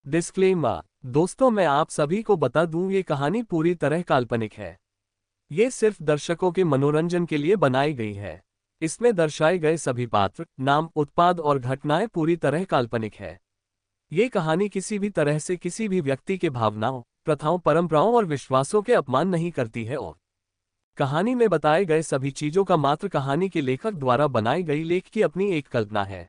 Disclaimer. दोस्तों, मैं आप सभी को बता दूं, ये कहानी पूरी तरह काल्पनिक है। ये सिर्फ दर्शकों के मनोरंजन के लिए बनाई गई है। इसमें दर्शाए गए सभी पात्र, नाम, उत्पाद और घटनाएं पूरी तरह काल्पनिक है। ये कहानी किसी भी तरह से किसी भी व्यक्ति के भावनाओं, प्रथाओं, परंपराओं और विश्वासों के अपमान नहीं करती है और कहानी में बताए गए सभी चीजों का मात्र कहानी के लेखक द्वारा बनाई गई लेख की अपनी एक कल्पना है।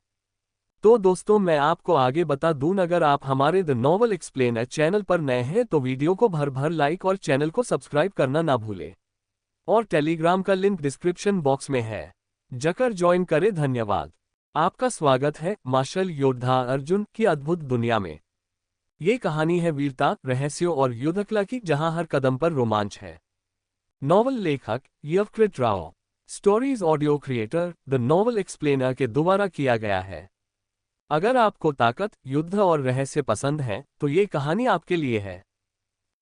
तो दोस्तों, मैं आपको आगे बता दूं, अगर आप हमारे द नॉवल एक्सप्लेनर चैनल पर नए हैं तो वीडियो को भर भर लाइक और चैनल को सब्सक्राइब करना ना भूलें। और टेलीग्राम का लिंक डिस्क्रिप्शन बॉक्स में है, जाकर ज्वाइन करें। धन्यवाद। आपका स्वागत है मार्शल योद्धा अर्जुन की अद्भुत दुनिया में। ये कहानी है वीरता, रहस्यों और युद्धकला की, जहां हर कदम पर रोमांच है। नॉवल लेखक Yavakrit Rao, stories audio creator the novel explainer के द्वारा किया गया है। अगर आपको ताकत, युद्ध और रहस्य पसंद है तो ये कहानी आपके लिए है।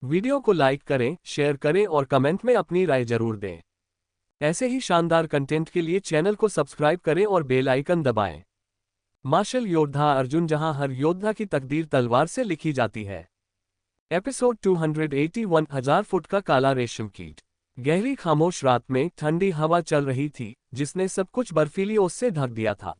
वीडियो को लाइक करें, शेयर करें और कमेंट में अपनी राय जरूर दें। ऐसे ही शानदार कंटेंट के लिए चैनल को सब्सक्राइब करें और बेल आइकन दबाएं। मार्शल योद्धा अर्जुन, जहां हर योद्धा की तकदीर तलवार से लिखी जाती है। एपिसोड 281। 1000 फुट का काला रेशम कीट। गहरी खामोश रात में ठंडी हवा चल रही थी, जिसने सब कुछ बर्फीली ओस से ढक दिया था।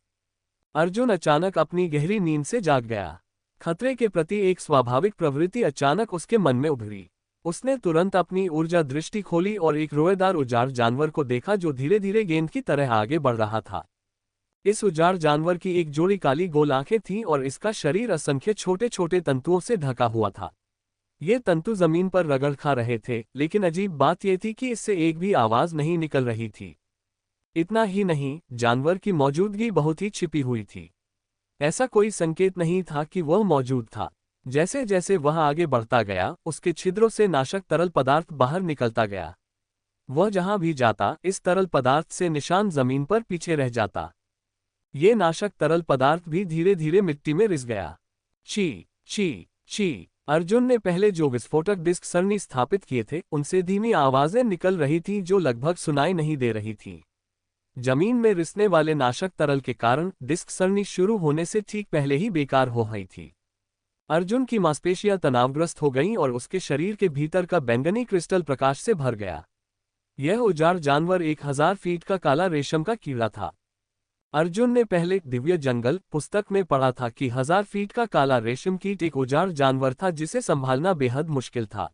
अर्जुन अचानक अपनी गहरी नींद से जाग गया। खतरे के प्रति एक स्वाभाविक प्रवृत्ति अचानक उसके मन में उभरी। उसने तुरंत अपनी ऊर्जा दृष्टि खोली और एक रोएदार उजाड़ जानवर को देखा जो धीरे धीरे गेंद की तरह आगे बढ़ रहा था। इस उजाड़ जानवर की एक जोड़ी काली गोल आंखें थीं और इसका शरीर असंख्य छोटे छोटे तंतुओं से ढका हुआ था। ये तंतु जमीन पर रगड़ खा रहे थे, लेकिन अजीब बात यह थी कि इससे एक भी आवाज नहीं निकल रही थी। इतना ही नहीं, जानवर की मौजूदगी बहुत ही छिपी हुई थी। ऐसा कोई संकेत नहीं था कि वह मौजूद था। जैसे जैसे वह आगे बढ़ता गया, उसके छिद्रों से नाशक तरल पदार्थ बाहर निकलता गया। वह जहां भी जाता, इस तरल पदार्थ से निशान जमीन पर पीछे रह जाता। ये नाशक तरल पदार्थ भी धीरे धीरे मिट्टी में रिस गया। ची ची ची। अर्जुन ने पहले जो विस्फोटक डिस्क सरणी स्थापित किए थे, उनसे धीमी आवाजें निकल रही थीं जो लगभग सुनाई नहीं दे रही थीं। जमीन में रिसने वाले नाशक तरल के कारण डिस्क सरणी शुरू होने से ठीक पहले ही बेकार हो गई थी। अर्जुन की मांसपेशियां तनावग्रस्त हो गईं और उसके शरीर के भीतर का बैंगनी क्रिस्टल प्रकाश से भर गया। यह उजाड़ जानवर 1000 फीट का काला रेशम का कीड़ा था। अर्जुन ने पहले दिव्य जंगल पुस्तक में पढ़ा था कि 1000 फीट का काला रेशम कीट एक उजाड़ जानवर था जिसे संभालना बेहद मुश्किल था।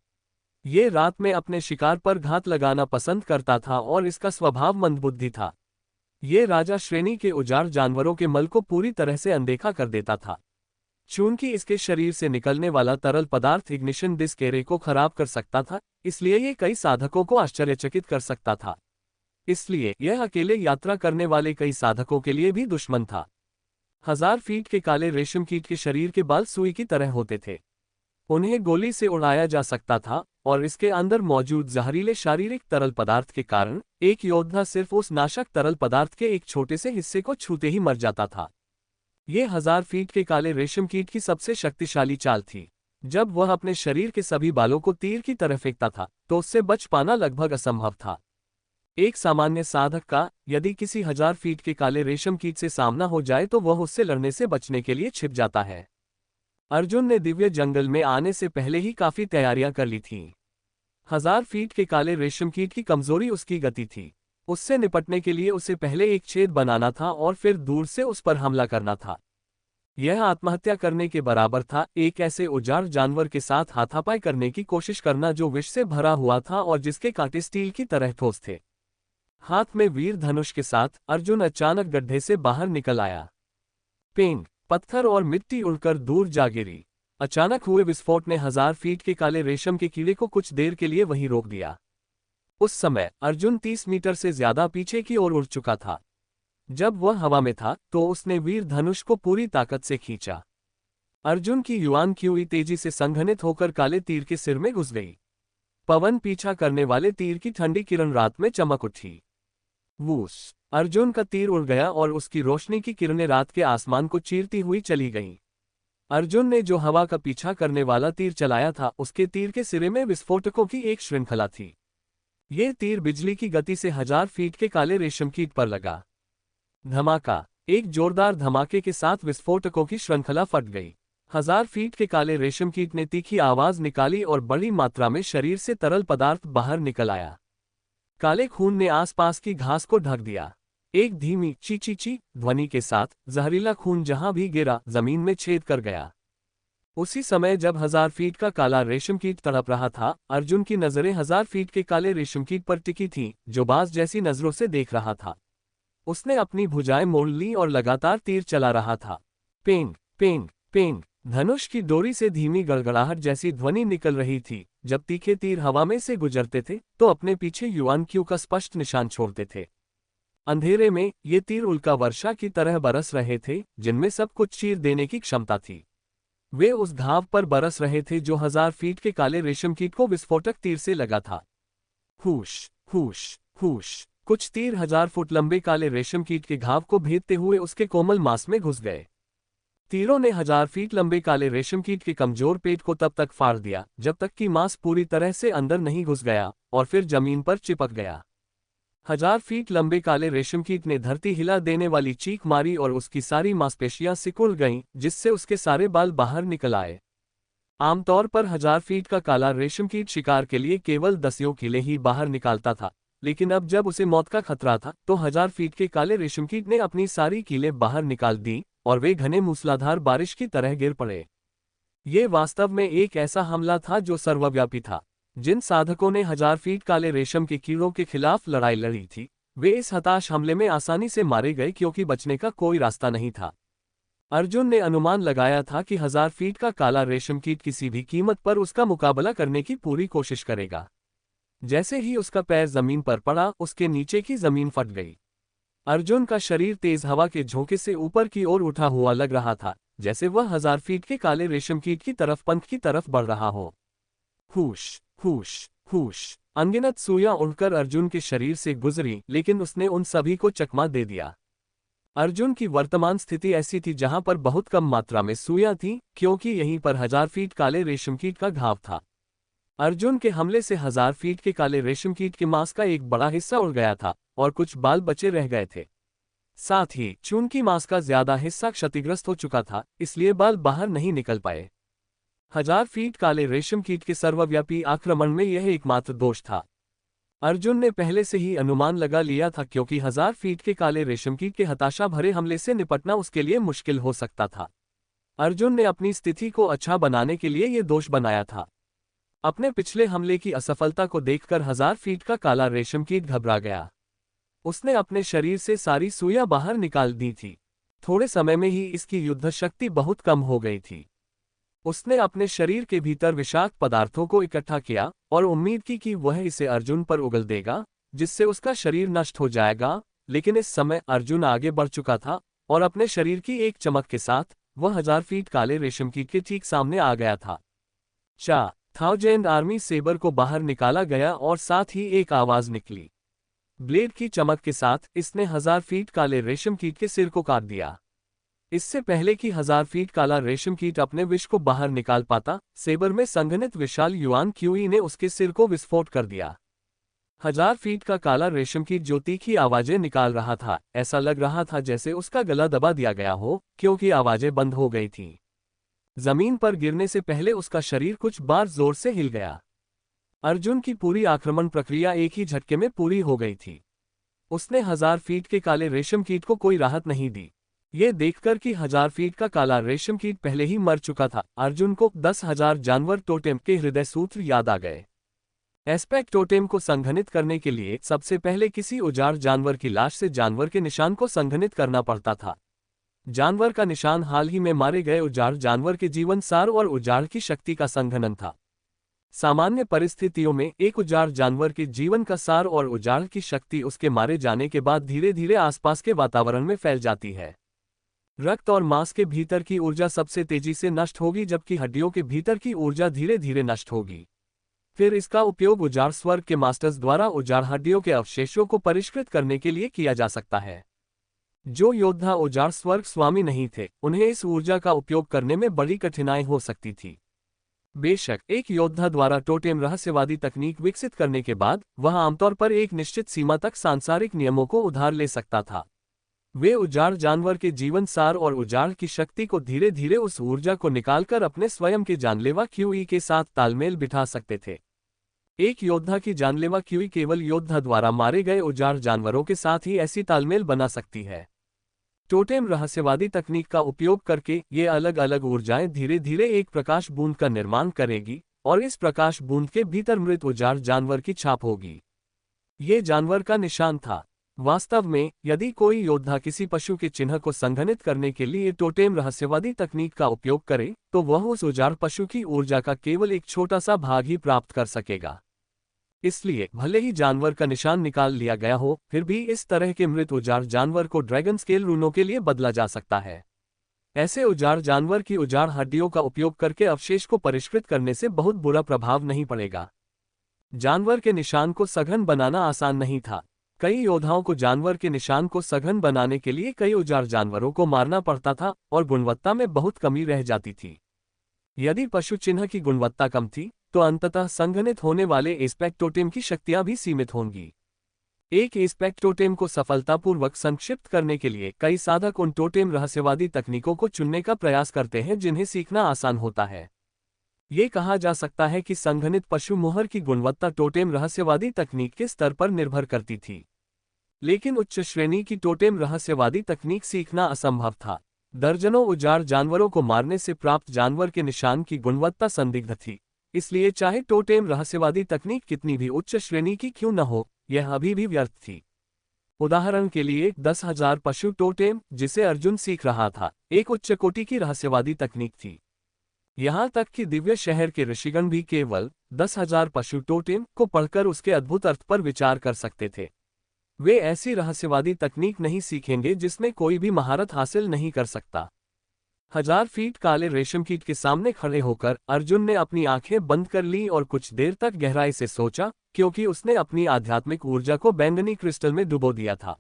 ये रात में अपने शिकार पर घात लगाना पसंद करता था और इसका स्वभाव मंदबुद्धि था। ये राजा श्रेणी के उजाड़ जानवरों के मल को पूरी तरह से अनदेखा कर देता था। चूंकि इसके शरीर से निकलने वाला तरल पदार्थ इग्निशन डिस्क एरे को खराब कर सकता था, इसलिए ये कई साधकों को आश्चर्यचकित कर सकता था। इसलिए यह अकेले यात्रा करने वाले कई साधकों के लिए भी दुश्मन था। 1000 फीट के काले रेशम कीट के शरीर के बाल सुई की तरह होते थे। उन्हें गोली से उड़ाया जा सकता था और इसके अंदर मौजूद जहरीले शारीरिक तरल पदार्थ के कारण एक योद्धा सिर्फ उस नाशक तरल पदार्थ के एक छोटे से हिस्से को छूते ही मर जाता था। ये 1000 फीट के काले रेशम कीट की सबसे शक्तिशाली चाल थी। जब वह अपने शरीर के सभी बालों को तीर की तरह फेंकता था तो उससे बच पाना लगभग असंभव था। एक सामान्य साधक का यदि किसी 1000 फीट के काले रेशम कीट से सामना हो जाए तो वह उससे लड़ने से बचने के लिए छिप जाता है। अर्जुन ने दिव्य जंगल में आने से पहले ही काफी तैयारियां कर ली थीं। 1000 फीट के काले रेशम कीट की कमजोरी उसकी गति थी। उससे निपटने के लिए उसे पहले एक छेद बनाना था और फिर दूर से उस पर हमला करना था। यह आत्महत्या करने के बराबर था, एक ऐसे उजाड़ जानवर के साथ हाथापाई करने की कोशिश करना जो विष से भरा हुआ था और जिसके कांटे स्टील की तरह ठोस थे। हाथ में वीर धनुष के साथ अर्जुन अचानक गड्ढे से बाहर निकल आया। पेंग, पत्थर और मिट्टी उड़कर दूर जा गिरी। अचानक हुए विस्फोट ने 1000 फीट के काले रेशम के कीड़े को कुछ देर के लिए वहीं रोक दिया। उस समय अर्जुन 30 मीटर से ज्यादा पीछे की ओर उड़ चुका था। जब वह हवा में था तो उसने वीर धनुष को पूरी ताकत से खींचा। अर्जुन की युआन क्यूई तेजी से संघनित होकर काले तीर के सिर में घुस गई। पवन पीछा करने वाले तीर की ठंडी किरण रात में चमक उठी। वूस, अर्जुन का तीर उड़ गया और उसकी रोशनी की किरणें रात के आसमान को चीरती हुई चली गईं। अर्जुन ने जो हवा का पीछा करने वाला तीर चलाया था, उसके तीर के सिरे में विस्फोटकों की एक श्रृंखला थी। ये तीर बिजली की गति से 1000 फीट के काले रेशम कीट पर लगा। धमाका, एक जोरदार धमाके के साथ विस्फोटकों की श्रृंखला फट गई। 1000 फीट के काले रेशम कीट ने तीखी आवाज निकाली और बड़ी मात्रा में शरीर से तरल पदार्थ बाहर निकल आया। काले खून ने आसपास की घास को ढक दिया। एक धीमी ची ची ची ध्वनि के साथ जहरीला खून जहां भी गिरा जमीन में छेद कर गया। उसी समय जब 1000 फीट का काला रेशम कीट तड़प रहा था, अर्जुन की नजरें 1000 फीट के काले रेशम कीट पर टिकी थीं, जो बाज जैसी नजरों से देख रहा था। उसने अपनी भुजाएं मोड़ ली और लगातार तीर चला रहा था। पेंग पेंग पेंग धनुष की डोरी से धीमी गड़गड़ाहट जैसी ध्वनि निकल रही थी। जब तीखे तीर हवा में से गुजरते थे तो अपने पीछे युआन क्यू का स्पष्ट निशान छोड़ते थे। अंधेरे में ये तीर उल्का वर्षा की तरह बरस रहे थे, जिनमें सब कुछ चीर देने की क्षमता थी। वे उस घाव पर बरस रहे थे जो 1000 फीट के काले रेशम कीट को विस्फोटक तीर से लगा था। हुश हुश हुश कुछ तीर 1000 फुट लंबे काले रेशम कीट के घाव को भेदते हुए उसके कोमल मांस में घुस गए। तीरों ने 1000 फीट लंबे काले रेशम कीट के कमजोर पेट को तब तक फाड़ दिया जब तक कि मांस पूरी तरह से अंदर नहीं घुस गया और फिर जमीन पर चिपक गया। 1000 फीट लंबे काले रेशम कीट ने धरती हिला देने वाली चीख मारी और उसकी सारी मांसपेशियां सिकुड़ गईं, जिससे उसके सारे बाल बाहर निकल आए। आमतौर पर 1000 फीट का काला रेशम कीट शिकार के लिए केवल 10 कीले ही बाहर निकालता था, लेकिन अब जब उसे मौत का खतरा था तो 1000 फीट के काले रेशम कीट ने अपनी सारी कीलें बाहर निकाल दी और वे घने मूसलाधार बारिश की तरह गिर पड़े। ये वास्तव में एक ऐसा हमला था जो सर्वव्यापी था। जिन साधकों ने 1000 फीट काले रेशम के कीड़ों के खिलाफ लड़ाई लड़ी थी, वे इस हताश हमले में आसानी से मारे गए क्योंकि बचने का कोई रास्ता नहीं था। अर्जुन ने अनुमान लगाया था कि 1000 फीट का काला रेशम कीट किसी भी कीमत पर उसका मुकाबला करने की पूरी कोशिश करेगा। जैसे ही उसका पैर जमीन पर पड़ा, उसके नीचे की जमीन फट गई। अर्जुन का शरीर तेज हवा के झोंके से ऊपर की ओर उठा हुआ लग रहा था, जैसे वह 1000 फीट के काले रेशम कीट की तरफ पंख की तरफ बढ़ रहा हो। हुश हुश हुश अनगिनत सुइयां उड़कर अर्जुन के शरीर से गुजरी, लेकिन उसने उन सभी को चकमा दे दिया। अर्जुन की वर्तमान स्थिति ऐसी थी जहां पर बहुत कम मात्रा में सुइयां थीं, क्योंकि यहीं पर 1000 फीट काले रेशम कीट का घाव था। अर्जुन के हमले से 1000 फीट के काले रेशम कीट के मांस का एक बड़ा हिस्सा उड़ गया था और कुछ बाल बचे रह गए थे। साथ ही चूंकि मांस का ज्यादा हिस्सा क्षतिग्रस्त हो चुका था, इसलिए बाल बाहर नहीं निकल पाए। 1000 फीट काले रेशम कीट के सर्वव्यापी आक्रमण में यह एकमात्र दोष था। अर्जुन ने पहले से ही अनुमान लगा लिया था, क्योंकि 1000 फीट के काले रेशम कीट के हताशा भरे हमले से निपटना उसके लिए मुश्किल हो सकता था। अर्जुन ने अपनी स्थिति को अच्छा बनाने के लिए यह दोष बनाया था। अपने पिछले हमले की असफलता को देखकर 1000 फीट का काला रेशम कीट घबरा गया। उसने अपने शरीर से सारी सुइयां बाहर निकाल दी थी। थोड़े समय में ही इसकी युद्ध शक्ति बहुत कम हो गई थी। उसने अपने शरीर के भीतर विषाक्त पदार्थों को इकट्ठा किया और उम्मीद की कि वह इसे अर्जुन पर उगल देगा, जिससे उसका शरीर नष्ट हो जाएगा। लेकिन इस समय अर्जुन आगे बढ़ चुका था और अपने शरीर की एक चमक के साथ वह 1000 फीट काले रेशम कीट के ठीक सामने आ गया था। 1000 आर्मी सेबर को बाहर निकाला गया और साथ ही एक आवाज निकली। ब्लेड की चमक के साथ इसने 1000 फीट काले रेशम कीट के सिर को काट दिया। इससे पहले कि 1000 फीट काला रेशम कीट अपने विष को बाहर निकाल पाता, सेबर में संघनित विशाल युआन क्यूई ने उसके सिर को विस्फोट कर दिया। 1000 फीट का काला रेशम कीट जो तीखी आवाजें निकाल रहा था, ऐसा लग रहा था जैसे उसका गला दबा दिया गया हो, क्योंकि आवाजें बंद हो गई थीं। जमीन पर गिरने से पहले उसका शरीर कुछ बार जोर से हिल गया। अर्जुन की पूरी आक्रमण प्रक्रिया एक ही झटके में पूरी हो गई थी। उसने 1000 फीट के काले रेशम कीट को कोई राहत नहीं दी। ये देखकर कि 1000 फीट का काला रेशम कीट पहले ही मर चुका था, अर्जुन को 10,000 जानवर टोटेम के हृदय सूत्र याद आ गए। एस्पेक्ट टोटेम को संघनित करने के लिए सबसे पहले किसी उजाड़ जानवर की लाश से जानवर के निशान को संघनित करना पड़ता था। जानवर का निशान हाल ही में मारे गए उजाड़ जानवर के जीवन सार और उजाड़ की शक्ति का संघनन था। सामान्य परिस्थितियों में एक उजाड़ जानवर के जीवन का सार और उजाड़ की शक्ति उसके मारे जाने के बाद धीरे धीरे आसपास के वातावरण में फैल जाती है। रक्त और मांस के भीतर की ऊर्जा सबसे तेजी से नष्ट होगी, जबकि हड्डियों के भीतर की ऊर्जा धीरे धीरे नष्ट होगी। फिर इसका उपयोग उजाड़ स्वर्ग के मास्टर्स द्वारा उजाड़ हड्डियों के अवशेषों को परिष्कृत करने के लिए किया जा सकता है। जो योद्धा उजाड़ स्वर्ग स्वामी नहीं थे, उन्हें इस ऊर्जा का उपयोग करने में बड़ी कठिनाई हो सकती थी। बेशक एक योद्धा द्वारा टोटेम रहस्यवादी तकनीक विकसित करने के बाद वह आमतौर पर एक निश्चित सीमा तक सांसारिक नियमों को उधार ले सकता था। वे उजाड़ जानवर के जीवन सार और उजाड़ की शक्ति को धीरे धीरे उस ऊर्जा को निकालकर अपने स्वयं के जानलेवा क्यूई के साथ तालमेल बिठा सकते थे। एक योद्धा की जानलेवा क्यूई केवल योद्धा द्वारा मारे गए उजाड़ जानवरों के साथ ही ऐसी तालमेल बना सकती है। टोटेम रहस्यवादी तकनीक का उपयोग करके ये अलग अलग ऊर्जाएं धीरे धीरे एक प्रकाश बूंद का निर्माण करेगी और इस प्रकाश बूंद के भीतर मृत उजाड़ जानवर की छाप होगी। ये जानवर का निशान था। वास्तव में यदि कोई योद्धा किसी पशु के चिन्ह को संघनित करने के लिए टोटेम रहस्यवादी तकनीक का उपयोग करे तो वह उस उजाड़ पशु की ऊर्जा का केवल एक छोटा सा भाग ही प्राप्त कर सकेगा। इसलिए भले ही जानवर का निशान निकाल लिया गया हो, फिर भी इस तरह के मृत उजाड़ जानवर को ड्रैगन स्केल रूनों के लिए बदला जा सकता है। ऐसे उजाड़ जानवर की उजाड़ हड्डियों का उपयोग करके अवशेष को परिष्कृत करने से बहुत बुरा प्रभाव नहीं पड़ेगा। जानवर के निशान को सघन बनाना आसान नहीं था। कई योद्धाओं को जानवर के निशान को सघन बनाने के लिए कई उजाड़ जानवरों को मारना पड़ता था और गुणवत्ता में बहुत कमी रह जाती थी। यदि पशु चिन्ह की गुणवत्ता कम थी तो अंततः संघनित होने वाले एस्पेक्ट टोटेम की शक्तियां भी सीमित होंगी। एक एस्पेक्ट टोटेम को सफलतापूर्वक संक्षिप्त करने के लिए कई साधक उन टोटेम रहस्यवादी तकनीकों को चुनने का प्रयास करते हैं जिन्हें सीखना आसान होता है। ये कहा जा सकता है कि संघनित पशु मोहर की गुणवत्ता टोटेम रहस्यवादी तकनीक के स्तर पर निर्भर करती थी, लेकिन उच्च श्रेणी की टोटेम रहस्यवादी तकनीक सीखना असंभव था। दर्जनों उजाड़ जानवरों को मारने से प्राप्त जानवर के निशान की गुणवत्ता संदिग्ध थी, इसलिए चाहे टोटेम रहस्यवादी तकनीक कितनी भी उच्च श्रेणी की क्यों न हो, यह अभी भी व्यर्थ थी। उदाहरण के लिए 10,000 पशु टोटेम जिसे अर्जुन सीख रहा था, एक उच्च कोटि की रहस्यवादी तकनीक थी। यहाँ तक कि दिव्य शहर के ऋषिगण भी केवल 10,000 पशु टोटेम को पढ़कर उसके अद्भुत अर्थ पर विचार कर सकते थे। वे ऐसी रहस्यवादी तकनीक नहीं सीखेंगे जिसमें कोई भी महारत हासिल नहीं कर सकता। 1000 फीट काले रेशम कीट के सामने खड़े होकर अर्जुन ने अपनी आंखें बंद कर ली और कुछ देर तक गहराई से सोचा, क्योंकि उसने अपनी आध्यात्मिक ऊर्जा को बैंगनी क्रिस्टल में डुबो दिया था।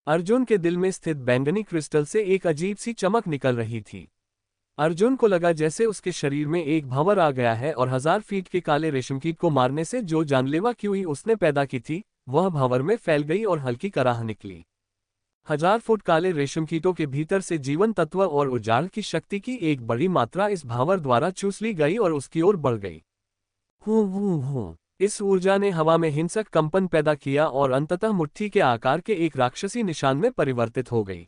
अर्जुन के दिल में स्थित बैंगनी क्रिस्टल से एक अजीब सी चमक निकल रही थी। अर्जुन को लगा जैसे उसके शरीर में एक भंवर आ गया है और 1000 फीट के काले रेशम कीट को मारने से जो जानलेवा क्यूई उसने पैदा की थी वह भंवर में फैल गई और हल्की कराह निकली। 1000 फुट काले रेशम कीटों के भीतर से जीवन तत्व और उजाड़ की शक्ति की एक बड़ी मात्रा इस भावर द्वारा चूस ली गई और उसकी ओर बढ़ गई। हूं। इस ऊर्जा ने हवा में हिंसक कंपन पैदा किया और अंततः मुट्ठी के आकार के एक राक्षसी निशान में परिवर्तित हो गई।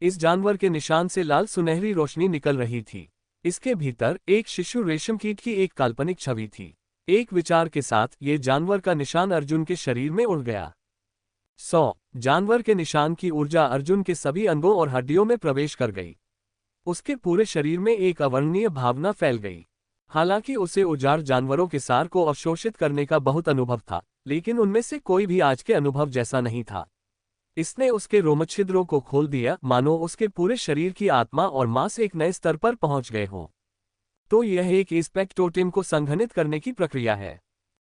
इस जानवर के निशान से लाल सुनहरी रोशनी निकल रही थी। इसके भीतर एक शिशु रेशम कीट की एक काल्पनिक छवि थी। एक विचार के साथ ये जानवर का निशान अर्जुन के शरीर में उड़ गया। 100 जानवर के निशान की ऊर्जा अर्जुन के सभी अंगों और हड्डियों में प्रवेश कर गई। उसके पूरे शरीर में एक अवर्णनीय भावना फैल गई। हालांकि उसे उजाड़ जानवरों के सार को अवशोषित करने का बहुत अनुभव था, लेकिन उनमें से कोई भी आज के अनुभव जैसा नहीं था। इसने उसके रोमछिद्रों को खोल दिया, मानो उसके पूरे शरीर की आत्मा और मांस एक नए स्तर पर पहुंच गए हों। तो यह एक एस्पेक्ट टोटेम को संघनित करने की प्रक्रिया है।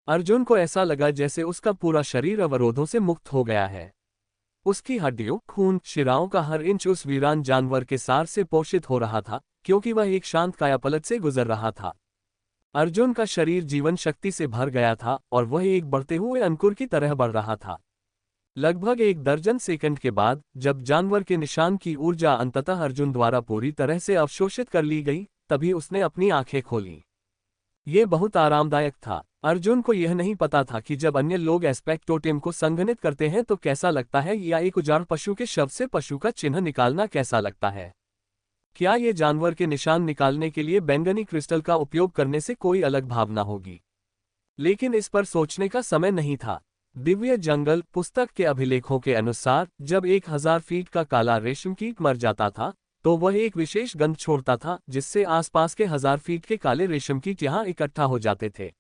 अर्जुन को ऐसा लगा जैसे उसका पूरा शरीर अवरोधों से मुक्त हो गया है। उसकी हड्डियों, खून, शिराओं का हर इंच उस वीरान जानवर के सार से पोषित हो रहा था, क्योंकि वह एक शांत कायापलट से गुजर रहा था। अर्जुन का शरीर जीवन शक्ति से भर गया था और वह एक बढ़ते हुए अंकुर की तरह बढ़ रहा था। लगभग 1 दर्जन सेकंड के बाद जब जानवर के निशान की ऊर्जा अंततः अर्जुन द्वारा पूरी तरह से अवशोषित कर ली गई, तभी उसने अपनी आंखें खोली। ये बहुत आरामदायक था। अर्जुन को यह नहीं पता था कि जब अन्य लोग एस्पेक्ट टोटेम को संघनित करते हैं तो कैसा लगता है, या एक उजाड़ पशु के शव से पशु का चिन्ह निकालना कैसा लगता है। क्या ये जानवर के निशान निकालने के लिए बैंगनी क्रिस्टल का उपयोग करने से कोई अलग भावना होगी? लेकिन इस पर सोचने का समय नहीं था। दिव्य जंगल पुस्तक के अभिलेखों के अनुसार जब 1000 फीट का काला रेशम कीट मर जाता था तो वह एक विशेष गंध छोड़ता था, जिससे आसपास के 1000 फीट के काले रेशम कीट यहाँ इकट्ठा हो जाते थे।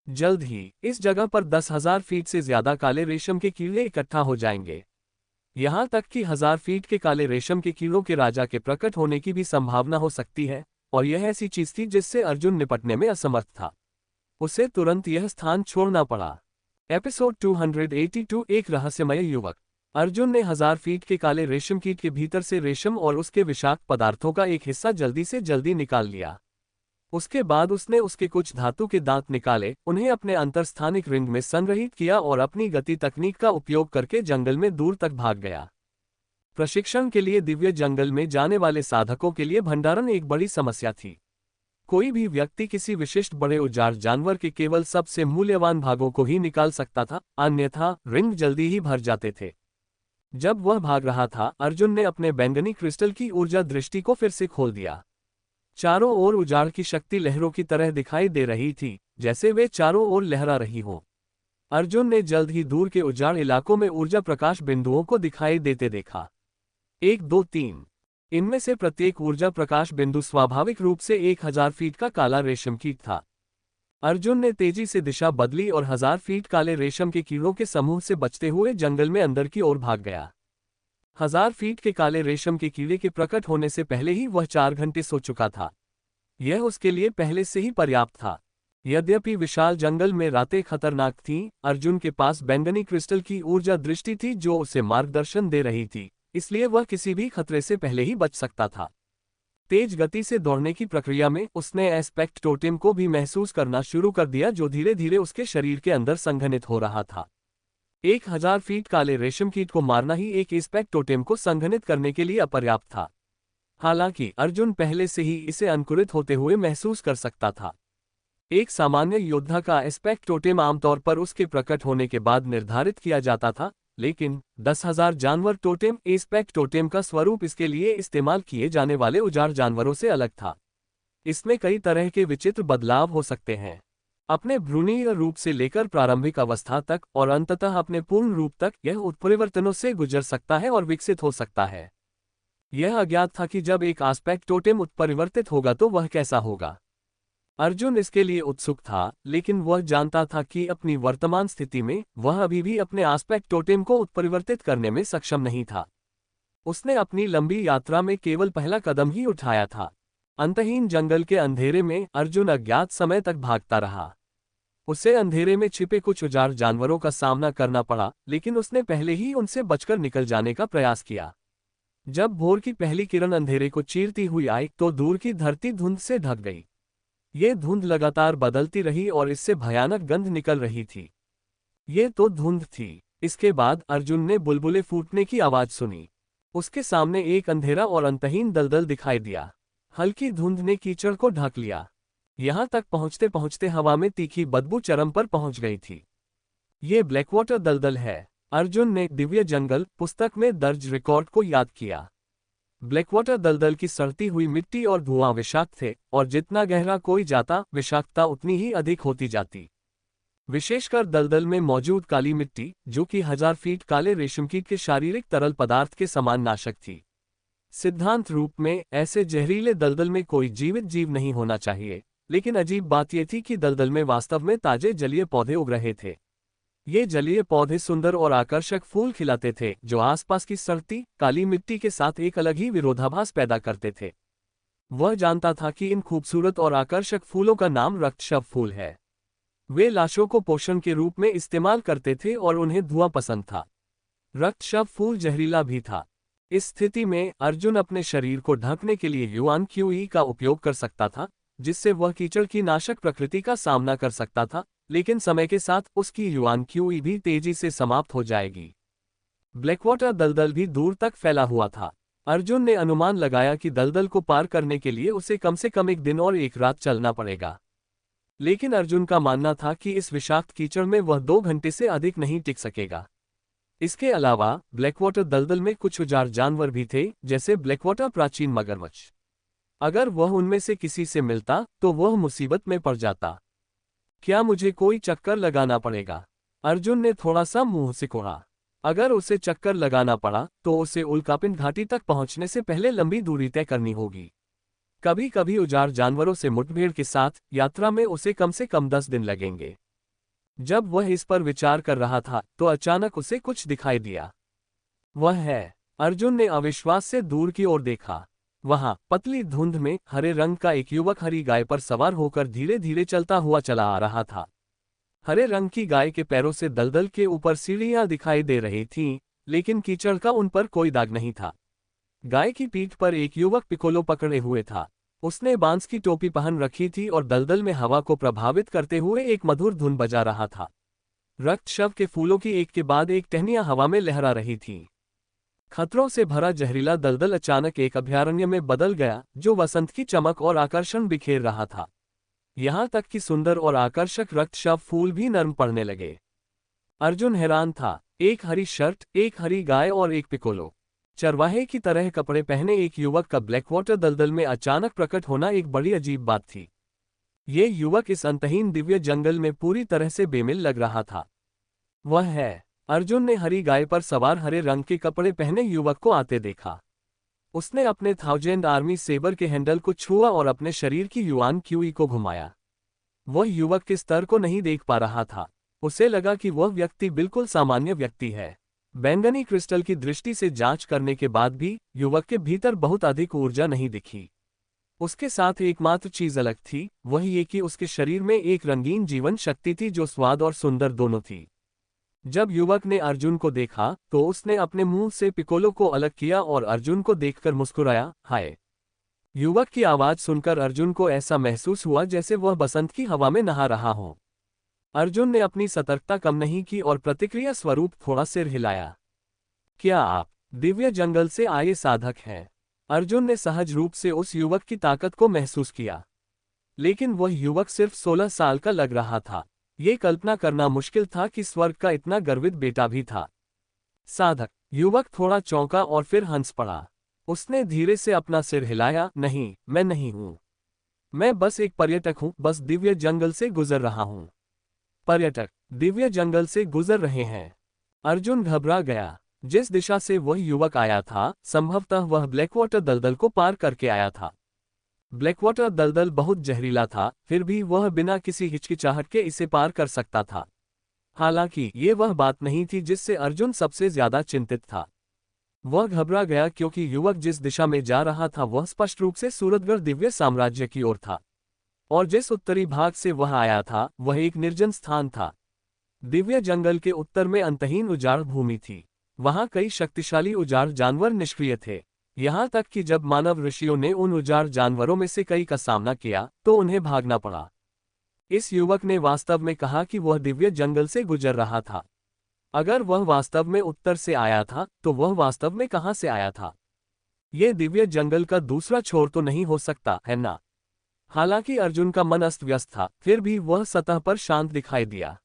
जल्द ही इस जगह पर 10,000 फीट से ज्यादा काले रेशम के कीड़े इकट्ठा हो जाएंगे। यहाँ तक कि 1000 फीट के काले रेशम के कीड़ों के राजा के प्रकट होने की भी संभावना हो सकती है, और यह ऐसी चीज थी जिससे अर्जुन निपटने में असमर्थ था। उसे तुरंत यह स्थान छोड़ना पड़ा। एपिसोड 282 एक रहस्यमय युवक। अर्जुन ने 1000 फीट के काले रेशम कीट के भीतर से रेशम और उसके विषाक्त पदार्थों का एक हिस्सा जल्दी से जल्दी निकाल लिया। उसके बाद उसने उसके कुछ धातु के दांत निकाले, उन्हें अपने अंतरस्थानिक रिंग में संग्रहित किया और अपनी गति तकनीक का उपयोग करके जंगल में दूर तक भाग गया। प्रशिक्षण के लिए दिव्य जंगल में जाने वाले साधकों के लिए भंडारण एक बड़ी समस्या थी। कोई भी व्यक्ति किसी विशिष्ट बड़े उजाड़ जानवर के केवल सबसे मूल्यवान भागों को ही निकाल सकता था, अन्यथा रिंग जल्दी ही भर जाते थे। जब वह भाग रहा था, अर्जुन ने अपने बैंगनी क्रिस्टल की ऊर्जा दृष्टि को फिर से खोल दिया। चारों ओर उजाड़ की शक्ति लहरों की तरह दिखाई दे रही थी, जैसे वे चारों ओर लहरा रही हो। अर्जुन ने जल्द ही दूर के उजाड़ इलाकों में ऊर्जा प्रकाश बिंदुओं को दिखाई देते देखा। 1 2 3। इनमें से प्रत्येक ऊर्जा प्रकाश बिंदु स्वाभाविक रूप से 1000 फीट का काला रेशम कीट था। अर्जुन ने तेजी से दिशा बदली और 1000 फीट काले रेशम के कीड़ों के समूह से बचते हुए जंगल में अंदर की ओर भाग गया। 1000 फीट के काले रेशम के कीड़े के प्रकट होने से पहले ही वह 4 घंटे सो चुका था। यह उसके लिए पहले से ही पर्याप्त था। यद्यपि विशाल जंगल में रातें खतरनाक थीं, अर्जुन के पास बैंगनी क्रिस्टल की ऊर्जा दृष्टि थी जो उसे मार्गदर्शन दे रही थी, इसलिए वह किसी भी खतरे से पहले ही बच सकता था। तेज गति से दौड़ने की प्रक्रिया में उसने एस्पेक्ट टोटेम को भी महसूस करना शुरू कर दिया, जो धीरे धीरे उसके शरीर के अंदर संघनित हो रहा था। 1000 फीट काले रेशम कीट को मारना ही एक एस्पेक्ट टोटेम को संघनित करने के लिए अपर्याप्त था। हालांकि अर्जुन पहले से ही इसे अंकुरित होते हुए महसूस कर सकता था। एक सामान्य योद्धा का एस्पेक्ट टोटेम आमतौर पर उसके प्रकट होने के बाद निर्धारित किया जाता था, लेकिन 10,000 जानवर टोटेम एस्पेक्ट टोटेम का स्वरूप इसके लिए इस्तेमाल किए जाने वाले उजाड़ जानवरों से अलग था। इसमें कई तरह के विचित्र बदलाव हो सकते हैं, अपने भ्रूणीय रूप से लेकर प्रारंभिक अवस्था तक और अंततः अपने पूर्ण रूप तक। यह उत्परिवर्तनों से गुजर सकता है और विकसित हो सकता है। यह अज्ञात था कि जब एक एस्पेक्ट टोटेम उत्परिवर्तित होगा तो वह कैसा होगा। अर्जुन इसके लिए उत्सुक था, लेकिन वह जानता था कि अपनी वर्तमान स्थिति में वह अभी भी अपने एस्पेक्ट टोटेम को उत्परिवर्तित करने में सक्षम नहीं था। उसने अपनी लंबी यात्रा में केवल पहला कदम ही उठाया था। अंतहीन जंगल के अंधेरे में अर्जुन अज्ञात समय तक भागता रहा। उसे अंधेरे में छिपे कुछ उजाड़ जानवरों का सामना करना पड़ा, लेकिन उसने पहले ही उनसे बचकर निकल जाने का प्रयास किया। जब भोर की पहली किरण अंधेरे को चीरती हुई आई तो दूर की धरती धुंध से ढक गई। ये धुंध लगातार बदलती रही और इससे भयानक गंध निकल रही थी। ये तो धुंध थी। इसके बाद अर्जुन ने बुलबुले फूटने की आवाज सुनी। उसके सामने एक अंधेरा और अंतहीन दलदल दिखाई दिया। हल्की धुंध ने कीचड़ को ढक लिया। यहां तक पहुंचते पहुंचते हवा में तीखी बदबू चरम पर पहुंच गई थी। ये ब्लैकवाटर दलदल है। अर्जुन ने दिव्य जंगल पुस्तक में दर्ज रिकॉर्ड को याद किया। ब्लैकवाटर दलदल की सड़ती हुई मिट्टी और धुआं विषाक्त थे, और जितना गहरा कोई जाता विषाक्तता उतनी ही अधिक होती जाती। विशेषकर दलदल में मौजूद काली मिट्टी, जो कि 1000 फीट काले रेशमकीट के शारीरिक तरल पदार्थ के समान नाशक थी। सिद्धांत रूप में ऐसे जहरीले दलदल में कोई जीवित जीव नहीं होना चाहिए, लेकिन अजीब बात यह थी कि दलदल में वास्तव में ताजे जलीय पौधे उग रहे थे। ये जलीय पौधे सुंदर और आकर्षक फूल खिलाते थे, जो आसपास की सड़ती काली मिट्टी के साथ एक अलग ही विरोधाभास पैदा करते थे। वह जानता था कि इन खूबसूरत और आकर्षक फूलों का नाम रक्तशव फूल है। वे लाशों को पोषण के रूप में इस्तेमाल करते थे और उन्हें धुआं पसंद था। रक्तशव फूल जहरीला भी था। इस स्थिति में अर्जुन अपने शरीर को ढकने के लिए युआन क्यूई का उपयोग कर सकता था, जिससे वह कीचड़ की नाशक प्रकृति का सामना कर सकता था, लेकिन समय के साथ उसकी युआन क्यूई भी तेजी से समाप्त हो जाएगी। ब्लैकवाटर दलदल भी दूर तक फैला हुआ था। अर्जुन ने अनुमान लगाया कि दलदल को पार करने के लिए उसे कम से कम 1 दिन और 1 रात चलना पड़ेगा। लेकिन अर्जुन का मानना था कि इस विषाक्त कीचड़ में वह 2 घंटे से अधिक नहीं टिक सकेगा। इसके अलावा ब्लैकवाटर दलदल में कुछ उजाड़ जानवर भी थे, जैसे ब्लैकवाटर प्राचीन मगरमच्छ। अगर वह उनमें से किसी से मिलता तो वह मुसीबत में पड़ जाता। क्या मुझे कोई चक्कर लगाना पड़ेगा? अर्जुन ने थोड़ा सा मुंह सिकोड़ा। अगर उसे चक्कर लगाना पड़ा तो उसे उल्कापिंड घाटी तक पहुंचने से पहले लंबी दूरी तय करनी होगी। कभी कभी उजाड़ जानवरों से मुठभेड़ के साथ यात्रा में उसे कम से कम 10 दिन लगेंगे। जब वह इस पर विचार कर रहा था तो अचानक उसे कुछ दिखाई दिया। वह है। अर्जुन ने अविश्वास से दूर की ओर देखा। वहां पतली धुंध में हरे रंग का एक युवक हरी गाय पर सवार होकर धीरे धीरे चलता हुआ चला आ रहा था। हरे रंग की गाय के पैरों से दलदल के ऊपर सीढ़ियां दिखाई दे रही थीं, लेकिन कीचड़ का उन पर कोई दाग नहीं था। गाय की पीठ पर एक युवक पिकोलो पकड़े हुए था। उसने बांस की टोपी पहन रखी थी और दलदल में हवा को प्रभावित करते हुए एक मधुर धुन बजा रहा था। रक्तशव के फूलों की एक के बाद एक टहनियां हवा में लहरा रही थीं। खतरों से भरा जहरीला दलदल अचानक एक अभयारण्य में बदल गया जो वसंत की चमक और आकर्षण बिखेर रहा था। यहाँ तक कि सुंदर और आकर्षक रक्तशव फूल भी नर्म पड़ने लगे। अर्जुन हैरान था। एक हरी शर्ट, एक हरी गाय और एक पिकोलो चरवाहे की तरह कपड़े पहने एक युवक का ब्लैकवाटर दलदल में अचानक प्रकट होना एक बड़ी अजीब बात थी। ये युवक इस अंतहीन दिव्य जंगल में पूरी तरह से बेमिल लग रहा था। वह है। अर्जुन ने हरी गाय पर सवार हरे रंग के कपड़े पहने युवक को आते देखा। उसने अपने 1000 आर्मी सेबर के हैंडल को छुआ और अपने शरीर की युआन क्यूई को घुमाया। वह युवक के स्तर को नहीं देख पा रहा था। उसे लगा कि वह व्यक्ति बिल्कुल सामान्य व्यक्ति है। बैंगनी क्रिस्टल की दृष्टि से जांच करने के बाद भी युवक के भीतर बहुत अधिक ऊर्जा नहीं दिखी। उसके साथ एकमात्र चीज अलग थी, वह ये कि उसके शरीर में एक रंगीन जीवन शक्ति थी जो स्वाद और सुंदर दोनों थी। जब युवक ने अर्जुन को देखा तो उसने अपने मुंह से पिकोलो को अलग किया और अर्जुन को देखकर मुस्कुराया, हाय। युवक की आवाज सुनकर अर्जुन को ऐसा महसूस हुआ जैसे वह बसंत की हवा में नहा रहा हो। अर्जुन ने अपनी सतर्कता कम नहीं की और प्रतिक्रिया स्वरूप थोड़ा सिर हिलाया। क्या आप दिव्य जंगल से आए साधक हैं? अर्जुन ने सहज रूप से उस युवक की ताकत को महसूस किया। लेकिन वह युवक सिर्फ 16 साल का लग रहा था। ये कल्पना करना मुश्किल था कि स्वर्ग का इतना गर्वित बेटा भी था। साधक। युवक थोड़ा चौंका और फिर हंस पड़ा। उसने धीरे से अपना सिर हिलाया, नहीं, मैं नहीं हूं। मैं बस एक पर्यटक हूं, बस दिव्य जंगल से गुजर रहा हूं। पर्यटक दिव्य जंगल से गुजर रहे हैं। अर्जुन घबरा गया। जिस दिशा से वह युवक आया था, संभवतः वह ब्लैकवाटर दलदल को पार करके आया था। ब्लैकवाटर दलदल बहुत जहरीला था, फिर भी वह बिना किसी हिचकिचाहट के इसे पार कर सकता था। हालांकि ये वह बात नहीं थी जिससे अर्जुन सबसे ज्यादा चिंतित था। वह घबरा गया क्योंकि युवक जिस दिशा में जा रहा था वह स्पष्ट रूप से सूरतगढ़ दिव्य साम्राज्य की ओर था, और जिस उत्तरी भाग से वह आया था वह एक निर्जन स्थान था। दिव्य जंगल के उत्तर में अंतहीन उजाड़ भूमि थी। वहां कई शक्तिशाली उजाड़ जानवर निष्क्रिय थे। यहां तक कि जब मानव ऋषियों ने उन उजाड़ जानवरों में से कई का सामना किया तो उन्हें भागना पड़ा। इस युवक ने वास्तव में कहा कि वह दिव्य जंगल से गुजर रहा था। अगर वह वास्तव में उत्तर से आया था तो वह वास्तव में कहां से आया था? यह दिव्य जंगल का दूसरा छोर तो नहीं हो सकता, है ना? हालांकि अर्जुन का मन अस्त व्यस्त था, फिर भी वह सतह पर शांत दिखाई दिया।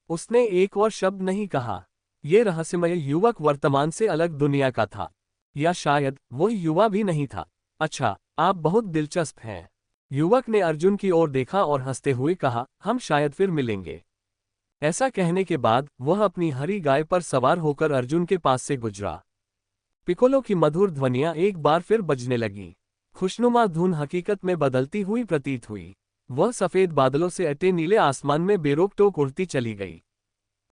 उसने एक और शब्द नहीं कहा। यह रहस्यमय युवक वर्तमान से अलग दुनिया का था, या शायद वह युवा भी नहीं था। अच्छा, आप बहुत दिलचस्प हैं। युवक ने अर्जुन की ओर देखा और हंसते हुए कहा, हम शायद फिर मिलेंगे। ऐसा कहने के बाद वह अपनी हरी गाय पर सवार होकर अर्जुन के पास से गुजरा। पिकोलो की मधुर ध्वनियां एक बार फिर बजने लगी। खुशनुमा धुन हकीकत में बदलती हुई प्रतीत हुई। वह सफेद बादलों से अटे नीले आसमान में बेरोक टोक उड़ती चली गई।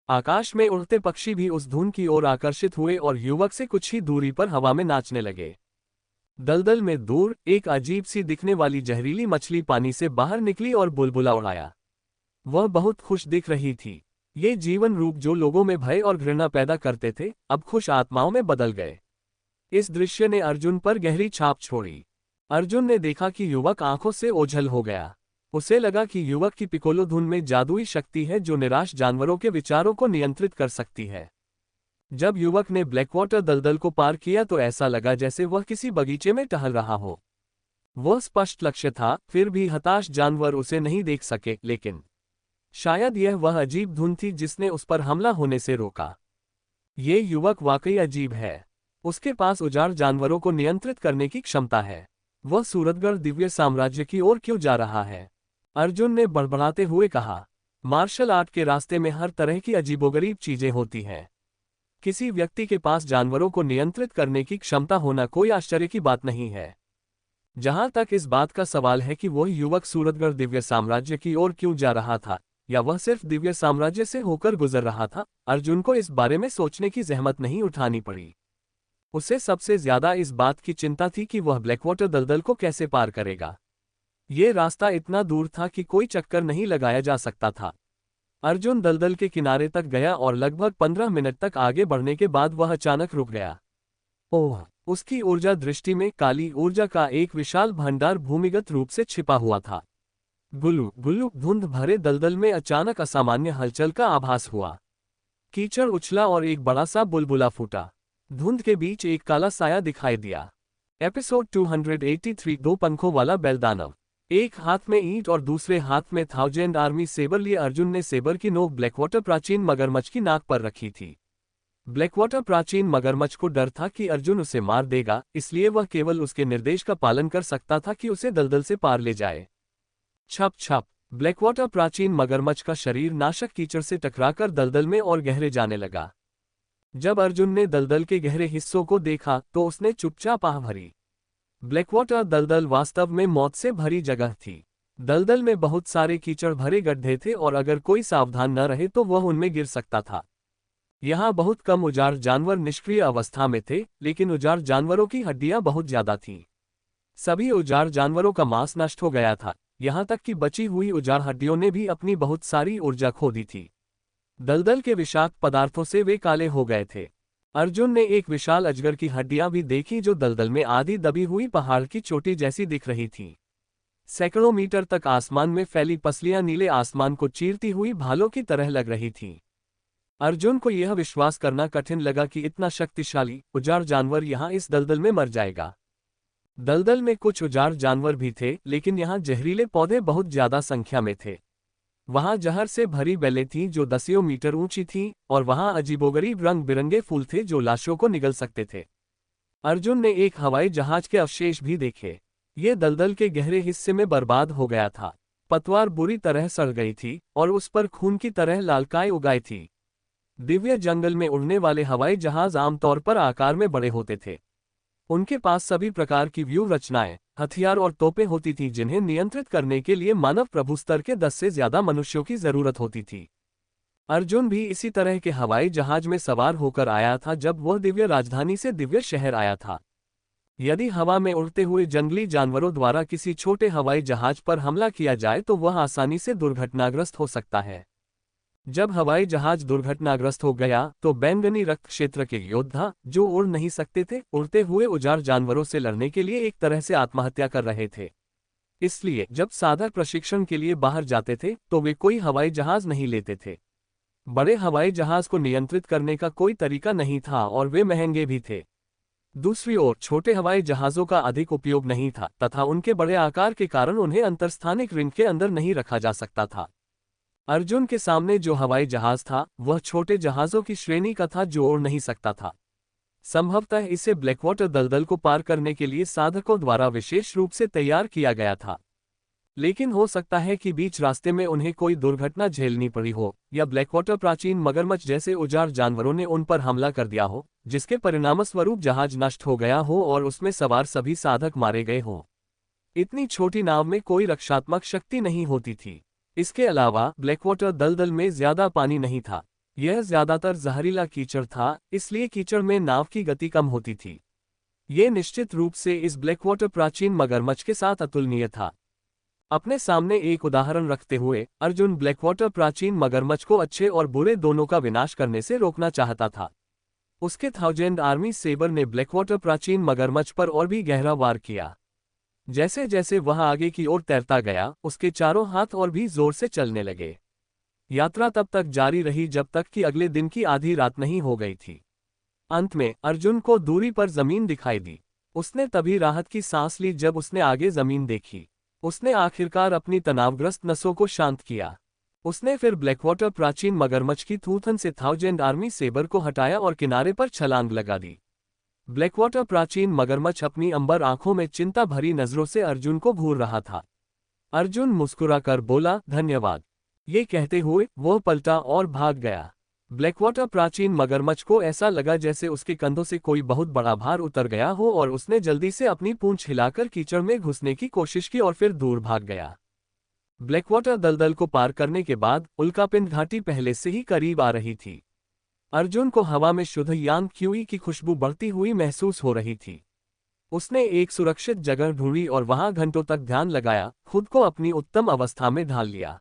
आकाश में उड़ते पक्षी भी उस धुन की ओर आकर्षित हुए और युवक से कुछ ही दूरी पर हवा में नाचने लगे। दलदल में दूर एक अजीब सी दिखने वाली जहरीली मछली पानी से बाहर निकली और बुलबुला उड़ाया। वह बहुत खुश दिख रही थी। ये जीवन रूप जो लोगों में भय और घृणा पैदा करते थे, अब खुश आत्माओं में बदल गए। इस दृश्य ने अर्जुन पर गहरी छाप छोड़ी। अर्जुन ने देखा कि युवक आंखों से ओझल हो गया। उसे लगा कि युवक की पिकोलो धुन में जादुई शक्ति है जो निराश जानवरों के विचारों को नियंत्रित कर सकती है। जब युवक ने ब्लैकवाटर दलदल को पार किया तो ऐसा लगा जैसे वह किसी बगीचे में टहल रहा हो। वह स्पष्ट लक्ष्य था, फिर भी हताश जानवर उसे नहीं देख सके, लेकिन शायद यह वह अजीब धुन थी जिसने उस पर हमला होने से रोका। ये युवक वाकई अजीब है। उसके पास उजाड़ जानवरों को नियंत्रित करने की क्षमता है। वह सूरतगढ़ दिव्य साम्राज्य की ओर क्यों जा रहा है? अर्जुन ने बड़बड़ाते हुए कहा। मार्शल आर्ट के रास्ते में हर तरह की अजीबोगरीब चीजें होती हैं। किसी व्यक्ति के पास जानवरों को नियंत्रित करने की क्षमता होना कोई आश्चर्य की बात नहीं है। जहां तक इस बात का सवाल है कि वह युवक सूरतगढ़ दिव्य साम्राज्य की ओर क्यों जा रहा था, या वह सिर्फ दिव्य साम्राज्य से होकर गुजर रहा था, अर्जुन को इस बारे में सोचने की जहमत नहीं उठानी पड़ी। उसे सबसे ज्यादा इस बात की चिंता थी कि वह ब्लैकवाटर दलदल को कैसे पार करेगा। ये रास्ता इतना दूर था कि कोई चक्कर नहीं लगाया जा सकता था। अर्जुन दलदल के किनारे तक गया और लगभग 15 मिनट तक आगे बढ़ने के बाद वह अचानक रुक गया। ओह! उसकी ऊर्जा दृष्टि में काली ऊर्जा का एक विशाल भंडार भूमिगत रूप से छिपा हुआ था। गुल्लू गुल्लू धुंध भरे दलदल में अचानक असामान्य हलचल का आभास हुआ। कीचड़ उछला और एक बड़ा सा बुलबुला फूटा। धुंध के बीच एक काला साया दिखाई दिया। एपिसोड 283 दो पंखों वाला बैलदानव। एक हाथ में ईंट और दूसरे हाथ में थाउजेंड आर्मी सेबर लिए अर्जुन ने सेबर की नोक ब्लैकवाटर प्राचीन मगरमच्छ की नाक पर रखी थी। ब्लैकवाटर प्राचीन मगरमच्छ को डर था कि अर्जुन उसे मार देगा, इसलिए वह केवल उसके निर्देश का पालन कर सकता था कि उसे दलदल से पार ले जाए। छप छप। ब्लैकवाटर प्राचीन मगरमच्छ का शरीर नाशक कीचड़ से टकराकर दलदल में और गहरे जाने लगा। जब अर्जुन ने दलदल के गहरे हिस्सों को देखा तो उसने चुपचाप आह भरी। ब्लैकवाटर दलदल वास्तव में मौत से भरी जगह थी। दलदल में बहुत सारे कीचड़ भरे गड्ढे थे और अगर कोई सावधान न रहे तो वह उनमें गिर सकता था। यहाँ बहुत कम उजाड़ जानवर निष्क्रिय अवस्था में थे, लेकिन उजाड़ जानवरों की हड्डियां बहुत ज्यादा थीं। सभी उजाड़ जानवरों का मांस नष्ट हो गया था, यहाँ तक कि बची हुई उजाड़ हड्डियों ने भी अपनी बहुत सारी ऊर्जा खो दी थी। दलदल के विषाक्त पदार्थों से वे काले हो गए थे। अर्जुन ने एक विशाल अजगर की हड्डियां भी देखी जो दलदल में आधी दबी हुई पहाड़ की चोटी जैसी दिख रही थी। सैकड़ों मीटर तक आसमान में फैली पसलियां नीले आसमान को चीरती हुई भालों की तरह लग रही थीं। अर्जुन को यह विश्वास करना कठिन लगा कि इतना शक्तिशाली उजाड़ जानवर यहाँ इस दलदल में मर जाएगा। दलदल में कुछ उजाड़ जानवर भी थे, लेकिन यहाँ जहरीले पौधे बहुत ज्यादा संख्या में थे। वहां जहर से भरी बेलें थीं जो दसियों मीटर ऊंची थीं, और वहां अजीबोगरीब रंग बिरंगे फूल थे जो लाशों को निगल सकते थे। अर्जुन ने एक हवाई जहाज के अवशेष भी देखे। ये दलदल के गहरे हिस्से में बर्बाद हो गया था। पतवार बुरी तरह सड़ गई थी और उस पर खून की तरह लालकाई उगाई थी। दिव्य जंगल में उड़ने वाले हवाई जहाज आमतौर पर आकार में बड़े होते थे। उनके पास सभी प्रकार की व्यूह रचनाएं, हथियार और तोपें होती थीं जिन्हें नियंत्रित करने के लिए मानव प्रभु स्तर के 10 से ज्यादा मनुष्यों की जरूरत होती थी। अर्जुन भी इसी तरह के हवाई जहाज में सवार होकर आया था जब वह दिव्य राजधानी से दिव्य शहर आया था। यदि हवा में उड़ते हुए जंगली जानवरों द्वारा किसी छोटे हवाई जहाज पर हमला किया जाए तो वह आसानी से दुर्घटनाग्रस्त हो सकता है। जब हवाई जहाज दुर्घटनाग्रस्त हो गया तो बैंगनी रक्त क्षेत्र के योद्धा, जो उड़ नहीं सकते थे, उड़ते हुए उजाड़ जानवरों से लड़ने के लिए एक तरह से आत्महत्या कर रहे थे। इसलिए जब साधक प्रशिक्षण के लिए बाहर जाते थे तो वे कोई हवाई जहाज नहीं लेते थे। बड़े हवाई जहाज को नियंत्रित करने का कोई तरीका नहीं था और वे महंगे भी थे। दूसरी ओर छोटे हवाई जहाजों का अधिक उपयोग नहीं था तथा उनके बड़े आकार के कारण उन्हें अंतरस्थानिक रिंग के अंदर नहीं रखा जा सकता था। अर्जुन के सामने जो हवाई जहाज था वह छोटे जहाजों की श्रेणी का था जो उड़ नहीं सकता था। संभवतः इसे ब्लैकवाटर दलदल को पार करने के लिए साधकों द्वारा विशेष रूप से तैयार किया गया था। लेकिन हो सकता है कि बीच रास्ते में उन्हें कोई दुर्घटना झेलनी पड़ी हो, या ब्लैकवाटर प्राचीन मगरमच्छ जैसे उजाड़ जानवरों ने उन पर हमला कर दिया हो, जिसके परिणामस्वरूप जहाज नष्ट हो गया हो और उसमें सवार सभी साधक मारे गए हों। इतनी छोटी नाव में कोई रक्षात्मक शक्ति नहीं होती थी। इसके अलावा ब्लैकवाटर दलदल में ज्यादा पानी नहीं था। यह ज्यादातर जहरीला कीचड़ था, इसलिए कीचड़ में नाव की गति कम होती थी। ये निश्चित रूप से इस ब्लैकवाटर प्राचीन मगरमच्छ के साथ अतुलनीय था। अपने सामने एक उदाहरण रखते हुए अर्जुन ब्लैकवाटर प्राचीन मगरमच्छ को अच्छे और बुरे दोनों का विनाश करने से रोकना चाहता था। उसके थाउजेंड आर्मी सेबर ने ब्लैकवाटर प्राचीन मगरमच्छ पर और भी गहरा वार किया। जैसे जैसे वह आगे की ओर तैरता गया, उसके चारों हाथ और भी जोर से चलने लगे। यात्रा तब तक जारी रही जब तक कि अगले दिन की आधी रात नहीं हो गई थी। अंत में अर्जुन को दूरी पर जमीन दिखाई दी। उसने तभी राहत की सांस ली जब उसने आगे जमीन देखी। उसने आखिरकार अपनी तनावग्रस्त नसों को शांत किया। उसने फिर ब्लैकवाटर प्राचीन मगरमच्छ की थूथन से थाउजेंड आर्मी सेबर को हटाया और किनारे पर छलांग लगा दी। ब्लैकवाटर प्राचीन मगरमच्छ अपनी अंबर आंखों में चिंता भरी नजरों से अर्जुन को घूर रहा था। अर्जुन मुस्कुराकर बोला, धन्यवाद। ये कहते हुए वह पलटा और भाग गया। ब्लैकवाटर प्राचीन मगरमच्छ को ऐसा लगा जैसे उसके कंधों से कोई बहुत बड़ा भार उतर गया हो और उसने जल्दी से अपनी पूंछ हिलाकर कीचड़ में घुसने की कोशिश की और फिर दूर भाग गया। ब्लैकवाटर दलदल को पार करने के बाद उल्कापिंड घाटी पहले से ही करीब आ रही थी। अर्जुन को हवा में शुद्ध यांग क्यूई की खुशबू बढ़ती हुई महसूस हो रही थी। उसने एक सुरक्षित जगह ढूंढी और वहां घंटों तक ध्यान लगाया, खुद को अपनी उत्तम अवस्था में ढाल लिया।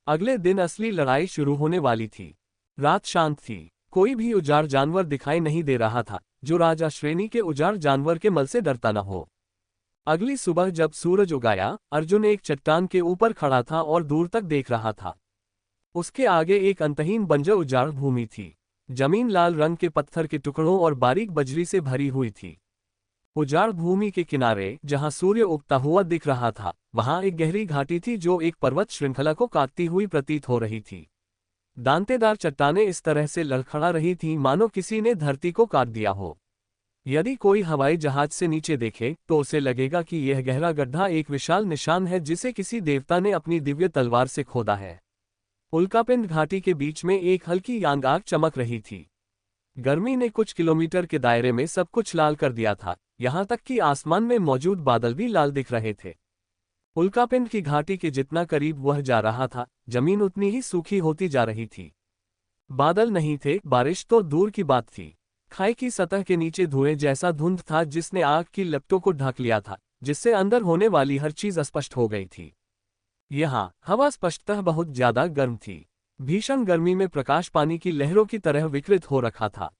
अगले दिन असली लड़ाई शुरू होने वाली थी। रात शांत थी। कोई भी उजाड़ जानवर दिखाई नहीं दे रहा था जो राजा श्रेणी के उजाड़ जानवर के मल से डरता न हो। अगली सुबह जब सूरज उगाया, अर्जुन एक चट्टान के ऊपर खड़ा था और दूर तक देख रहा था। उसके आगे एक अंतहीन बंजर उजाड़ भूमि थी। जमीन लाल रंग के पत्थर के टुकड़ों और बारीक बजरी से भरी हुई थी। उजाड़ भूमि के किनारे, जहां सूर्य उगता हुआ दिख रहा था, वहां एक गहरी घाटी थी जो एक पर्वत श्रृंखला को काटती हुई प्रतीत हो रही थी। दांतेदार चट्टानें इस तरह से लड़खड़ा रही थीं मानो किसी ने धरती को काट दिया हो। यदि कोई हवाई जहाज से नीचे देखे तो उसे लगेगा कि यह गहरा गड्ढा एक विशाल निशान है जिसे किसी देवता ने अपनी दिव्य तलवार से खोदा है। उल्कापिंड घाटी के बीच में एक हल्की यांग आग चमक रही थी। गर्मी ने कुछ किलोमीटर के दायरे में सब कुछ लाल कर दिया था, यहां तक कि आसमान में मौजूद बादल भी लाल दिख रहे थे। उल्कापिंड की घाटी के जितना करीब वह जा रहा था, जमीन उतनी ही सूखी होती जा रही थी। बादल नहीं थे, बारिश तो दूर की बात थी। खाई की सतह के नीचे धुएं जैसा धुंध था जिसने आग की लपटों को ढक लिया था, जिससे अंदर होने वाली हर चीज अस्पष्ट हो गई थी। यहाँ हवा स्पष्टतः बहुत ज्यादा गर्म थी। भीषण गर्मी में प्रकाश पानी की लहरों की तरह विकृत हो रखा था।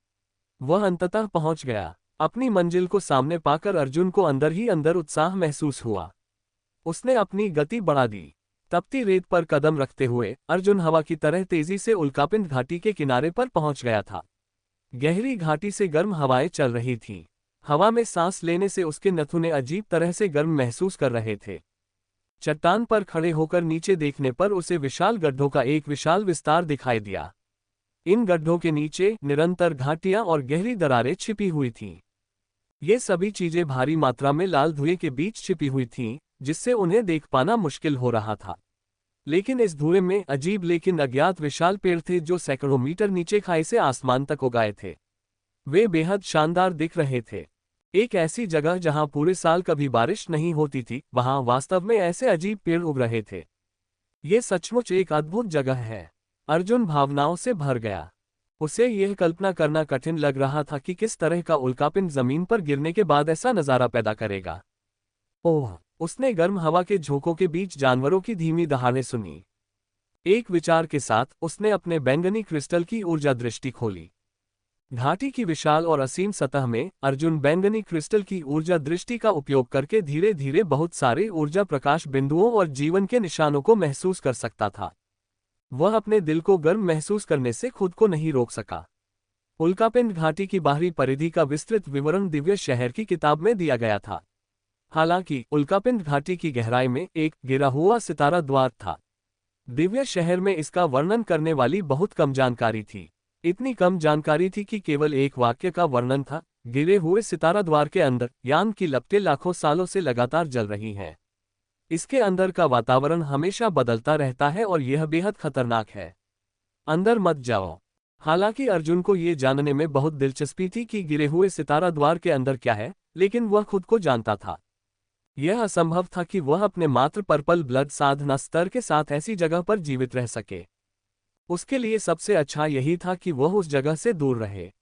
वह अंततः पहुंच गया। अपनी मंजिल को सामने पाकर अर्जुन को अंदर ही अंदर उत्साह महसूस हुआ। उसने अपनी गति बढ़ा दी। तपती रेत पर कदम रखते हुए अर्जुन हवा की तरह तेजी से उल्कापिंड घाटी के किनारे पर पहुंच गया था। गहरी घाटी से गर्म हवाएं चल रही थीं। हवा में सांस लेने से उसके नथुने अजीब तरह से गर्म महसूस कर रहे थे। चट्टान पर खड़े होकर नीचे देखने पर उसे विशाल गड्ढों का एक विशाल विस्तार दिखाई दिया। इन गड्ढों के नीचे निरंतर घाटियां और गहरी दरारें छिपी हुई थीं। ये सभी चीजें भारी मात्रा में लाल धुएं के बीच छिपी हुई थीं, जिससे उन्हें देख पाना मुश्किल हो रहा था। लेकिन इस धुएं में अजीब लेकिन अज्ञात विशाल पेड़ थे जो सैकड़ों मीटर नीचे खाई से आसमान तक उगाए थे। वे बेहद शानदार दिख रहे थे। एक ऐसी जगह जहां पूरे साल कभी बारिश नहीं होती थी, वहां वास्तव में ऐसे अजीब पेड़ उग रहे थे। ये सचमुच एक अद्भुत जगह है। अर्जुन भावनाओं से भर गया। उसे यह कल्पना करना कठिन लग रहा था कि किस तरह का उल्कापिंड जमीन पर गिरने के बाद ऐसा नजारा पैदा करेगा। ओह! उसने गर्म हवा के झोंकों के बीच जानवरों की धीमी दहाड़ें सुनी। एक विचार के साथ उसने अपने बैंगनी क्रिस्टल की ऊर्जा दृष्टि खोली। घाटी की विशाल और असीम सतह में अर्जुन बैंगनी क्रिस्टल की ऊर्जा दृष्टि का उपयोग करके धीरे धीरे बहुत सारे ऊर्जा प्रकाश बिंदुओं और जीवन के निशानों को महसूस कर सकता था। वह अपने दिल को गर्म महसूस करने से खुद को नहीं रोक सका। उल्कापिंड घाटी की बाहरी परिधि का विस्तृत विवरण दिव्य शहर की किताब में दिया गया था। हालांकि उल्कापिंड घाटी की गहराई में एक गिरा हुआ सितारा द्वार था। दिव्य शहर में इसका वर्णन करने वाली बहुत कम जानकारी थी। इतनी कम जानकारी थी कि केवल एक वाक्य का वर्णन था। गिरे हुए सितारा द्वार के अंदर यान की लपटें लाखों सालों से लगातार जल रही हैं। इसके अंदर का वातावरण हमेशा बदलता रहता है और यह बेहद खतरनाक है। अंदर मत जाओ। हालांकि अर्जुन को ये जानने में बहुत दिलचस्पी थी कि गिरे हुए सितारा द्वार के अंदर क्या है, लेकिन वह खुद को जानता था। यह असंभव था कि वह अपने मात्र पर्पल ब्लड साधना स्तर के साथ ऐसी जगह पर जीवित रह सके। उसके लिए सबसे अच्छा यही था कि वह उस जगह से दूर रहे।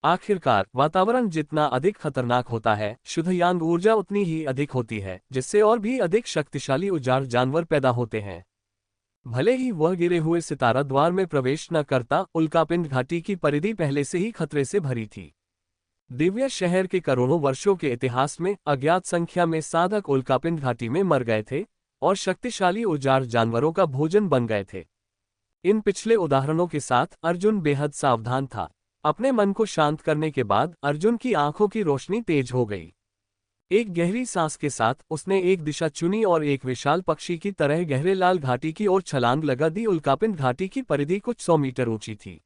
आखिरकार वातावरण जितना अधिक खतरनाक होता है, शुद्ध यांग ऊर्जा उतनी ही अधिक होती है, जिससे और भी अधिक शक्तिशाली उजाड़ जानवर पैदा होते हैं। भले ही वह गिरे हुए सितारा द्वार में प्रवेश न करता, उल्कापिंड घाटी की परिधि पहले से ही खतरे से भरी थी। दिव्य शहर के करोड़ों वर्षों के इतिहास में अज्ञात संख्या में साधक उल्कापिंड घाटी में मर गए थे और शक्तिशाली उजाड़ जानवरों का भोजन बन गए थे। इन पिछले उदाहरणों के साथ अर्जुन बेहद सावधान था। अपने मन को शांत करने के बाद अर्जुन की आंखों की रोशनी तेज हो गई। एक गहरी सांस के साथ उसने एक दिशा चुनी और एक विशाल पक्षी की तरह गहरे लाल घाटी की ओर छलांग लगा दी। उल्कापिंड घाटी की परिधि कुछ 100 मीटर ऊंची थी।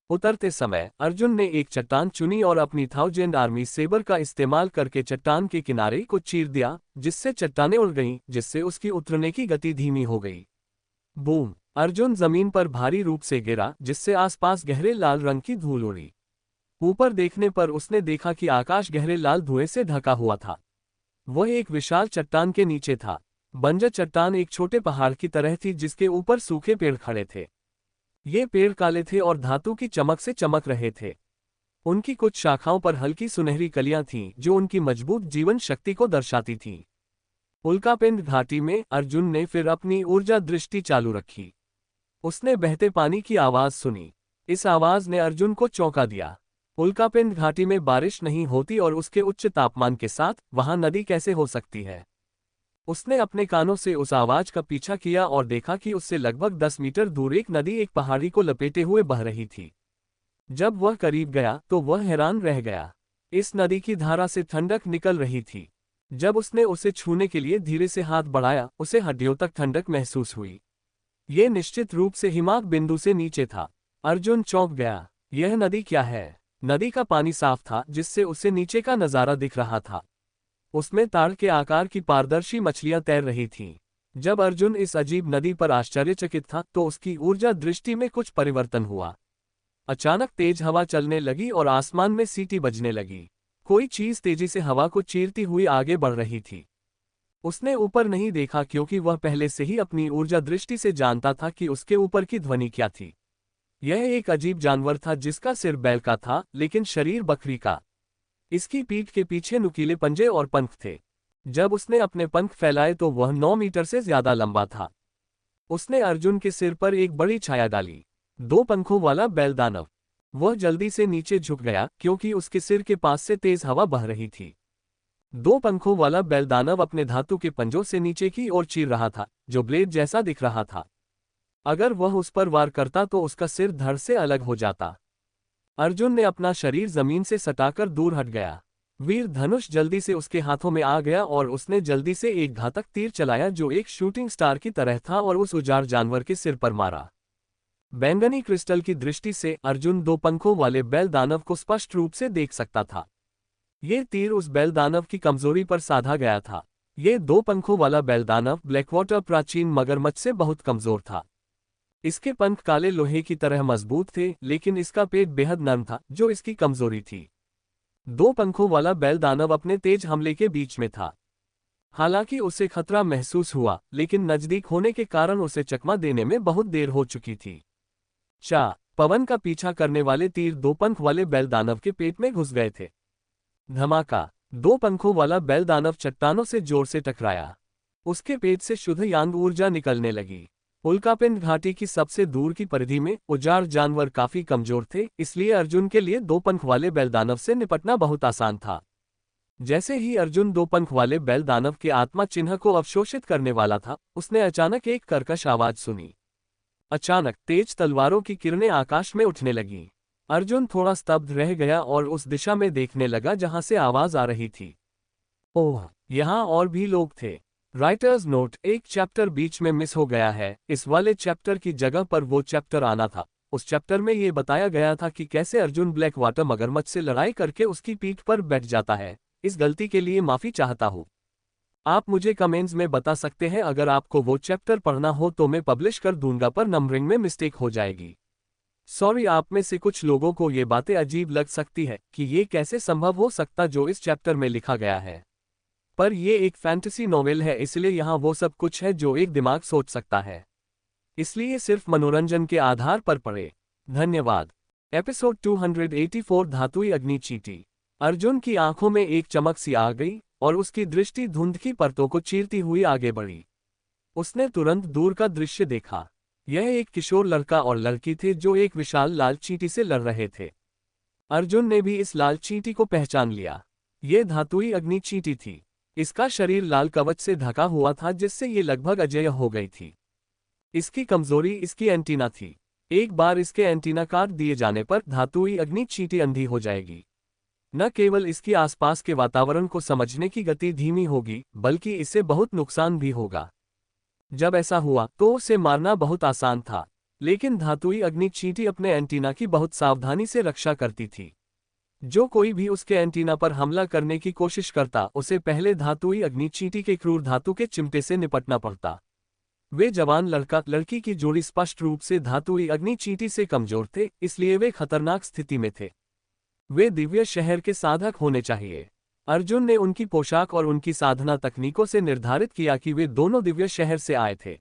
उतरते समय अर्जुन ने एक चट्टान चुनी और अपनी 1000 आर्मी सेबर का इस्तेमाल करके चट्टान के किनारे को चीर दिया, जिससे चट्टानें उड़ गईं, जिससे उसकी उतरने की गति धीमी हो गई। बूम! अर्जुन जमीन पर भारी रूप से गिरा, जिससे आसपास गहरे लाल रंग की धूल उड़ी। ऊपर देखने पर उसने देखा कि आकाश गहरे लाल धुएं से ढका हुआ था। वह एक विशाल चट्टान के नीचे था। बंजर चट्टान एक छोटे पहाड़ की तरह थी जिसके ऊपर सूखे पेड़ खड़े थे। ये पेड़ काले थे और धातु की चमक से चमक रहे थे। उनकी कुछ शाखाओं पर हल्की सुनहरी कलियां थीं जो उनकी मजबूत जीवन शक्ति को दर्शाती थीं। उल्कापिंड घाटी में अर्जुन ने फिर अपनी ऊर्जा दृष्टि चालू रखी। उसने बहते पानी की आवाज सुनी। इस आवाज ने अर्जुन को चौंका दिया। उल्कापिंड घाटी में बारिश नहीं होती और उसके उच्च तापमान के साथ वहां नदी कैसे हो सकती है? उसने अपने कानों से उस आवाज का पीछा किया और देखा कि उससे लगभग 10 मीटर दूर एक नदी एक पहाड़ी को लपेटे हुए बह रही थी। जब वह करीब गया तो वह हैरान रह गया। इस नदी की धारा से ठंडक निकल रही थी। जब उसने उसे छूने के लिए धीरे से हाथ बढ़ाया, उसे हड्डियों तक ठंडक महसूस हुई। ये निश्चित रूप से हिमाक बिंदु से नीचे था। अर्जुन चौंक गया। यह नदी क्या है? नदी का पानी साफ था, जिससे उसे नीचे का नजारा दिख रहा था। उसमें ताड़ के आकार की पारदर्शी मछलियां तैर रही थीं। जब अर्जुन इस अजीब नदी पर आश्चर्यचकित था तो उसकी ऊर्जा दृष्टि में कुछ परिवर्तन हुआ। अचानक तेज हवा चलने लगी और आसमान में सीटी बजने लगी। कोई चीज तेजी से हवा को चीरती हुई आगे बढ़ रही थी। उसने ऊपर नहीं देखा क्योंकि वह पहले से ही अपनी ऊर्जा दृष्टि से जानता था कि उसके ऊपर की ध्वनि क्या थी। यह एक अजीब जानवर था जिसका सिर बैल का था लेकिन शरीर बकरी का। इसकी पीठ के पीछे नुकीले पंजे और पंख थे। जब उसने अपने पंख फैलाए तो वह 9 मीटर से ज्यादा लंबा था। उसने अर्जुन के सिर पर एक बड़ी छाया डाली। 2 पंखों वाला बैल दानव। वह जल्दी से नीचे झुक गया क्योंकि उसके सिर के पास से तेज हवा बह रही थी। 2 पंखों वाला बैल दानव अपने धातु के पंजों से नीचे की ओर चीर रहा था, जो ब्लेड जैसा दिख रहा था। अगर वह उस पर वार करता तो उसका सिर धड़ से अलग हो जाता। अर्जुन ने अपना शरीर जमीन से सटाकर दूर हट गया। वीर धनुष जल्दी से उसके हाथों में आ गया और उसने जल्दी से एक घातक तीर चलाया जो एक शूटिंग स्टार की तरह था और उस उजाड़ जानवर के सिर पर मारा। बैंगनी क्रिस्टल की दृष्टि से अर्जुन 2 पंखों वाले बैल दानव को स्पष्ट रूप से देख सकता था। ये तीर उस बैल दानव की कमजोरी पर साधा गया था। ये 2 पंखों वाला बैल दानव ब्लैकवाटर प्राचीन मगरमच्छ से बहुत कमजोर था। इसके पंख काले लोहे की तरह मजबूत थे, लेकिन इसका पेट बेहद नरम था, जो इसकी कमजोरी थी। 2 पंखों वाला बैल दानव अपने तेज हमले के बीच में था। हालांकि उसे खतरा महसूस हुआ, लेकिन नजदीक होने के कारण उसे चकमा देने में बहुत देर हो चुकी थी। पवन का पीछा करने वाले तीर 2 पंख वाले बैल दानव के पेट में घुस गए थे। धमाका। 2 पंखों वाला बैल दानव चट्टानों से जोर से टकराया। उसके पेट से शुद्ध यांग ऊर्जा निकलने लगी। उल्कापिंड घाटी की सबसे दूर की परिधि में उजाड़ जानवर काफी कमजोर थे, इसलिए अर्जुन के लिए 2 पंख वाले बैल दानव से निपटना बहुत आसान था। जैसे ही अर्जुन 2 पंख वाले बैल दानव के आत्मा चिन्ह को अवशोषित करने वाला था, उसने अचानक एक कर्कश आवाज सुनी। अचानक तेज तलवारों की किरणें आकाश में उठने लगीं। अर्जुन थोड़ा स्तब्ध रह गया और उस दिशा में देखने लगा जहां से आवाज आ रही थी। ओह, यहाँ और भी लोग थे। राइटर्स नोट: एक चैप्टर बीच में मिस हो गया है। इस वाले चैप्टर की जगह पर वो चैप्टर आना था। उस चैप्टर में ये बताया गया था कि कैसे अर्जुन ब्लैक वाटर मगरमच्छ से लड़ाई करके उसकी पीठ पर बैठ जाता है। इस गलती के लिए माफी चाहता हूँ। आप मुझे कमेंट्स में बता सकते हैं। अगर आपको वो चैप्टर पढ़ना हो तो मैं पब्लिश कर दूंगा, पर नंबरिंग में मिस्टेक हो जाएगी। सॉरी। आप में से कुछ लोगों को ये बातें अजीब लग सकती है कि ये कैसे संभव हो सकता जो इस चैप्टर में लिखा गया है, पर ये एक फैंटेसी नॉवेल है, इसलिए यहाँ वो सब कुछ है जो एक दिमाग सोच सकता है। इसलिए सिर्फ मनोरंजन के आधार पर पढ़े। धन्यवाद। एपिसोड 284 धातुई अग्नि चींटी। अर्जुन की आंखों में एक चमक सी आ गई और उसकी दृष्टि धुंध की परतों को चीरती हुई आगे बढ़ी। उसने तुरंत दूर का दृश्य देखा। यह एक किशोर लड़का और लड़की थे जो एक विशाल लाल चींटी से लड़ रहे थे। अर्जुन ने भी इस लाल चींटी को पहचान लिया। ये धातुई अग्नि चींटी थी। इसका शरीर लाल कवच से ढका हुआ था जिससे ये लगभग अजेय हो गई थी। इसकी कमजोरी इसकी एंटीना थी। एक बार इसके एंटीना काट दिए जाने पर धातुई अग्नि चींटी अंधी हो जाएगी। न केवल इसकी आसपास के वातावरण को समझने की गति धीमी होगी, बल्कि इससे बहुत नुकसान भी होगा। जब ऐसा हुआ तो उसे मारना बहुत आसान था, लेकिन धातुई अग्नि चींटी अपने एंटीना की बहुत सावधानी से रक्षा करती थी। जो कोई भी उसके एंटीना पर हमला करने की कोशिश करता, उसे पहले धातुई अग्नि चींटी के क्रूर धातु के चिमटे से निपटना पड़ता। वे जवान लड़का लड़की की जोड़ी स्पष्ट रूप से धातुई अग्नि चींटी से कमजोर थे, इसलिए वे खतरनाक स्थिति में थे। वे दिव्य शहर के साधक होने चाहिए। अर्जुन ने उनकी पोशाक और उनकी साधना तकनीकों से निर्धारित किया कि वे दोनों दिव्य शहर से आए थे।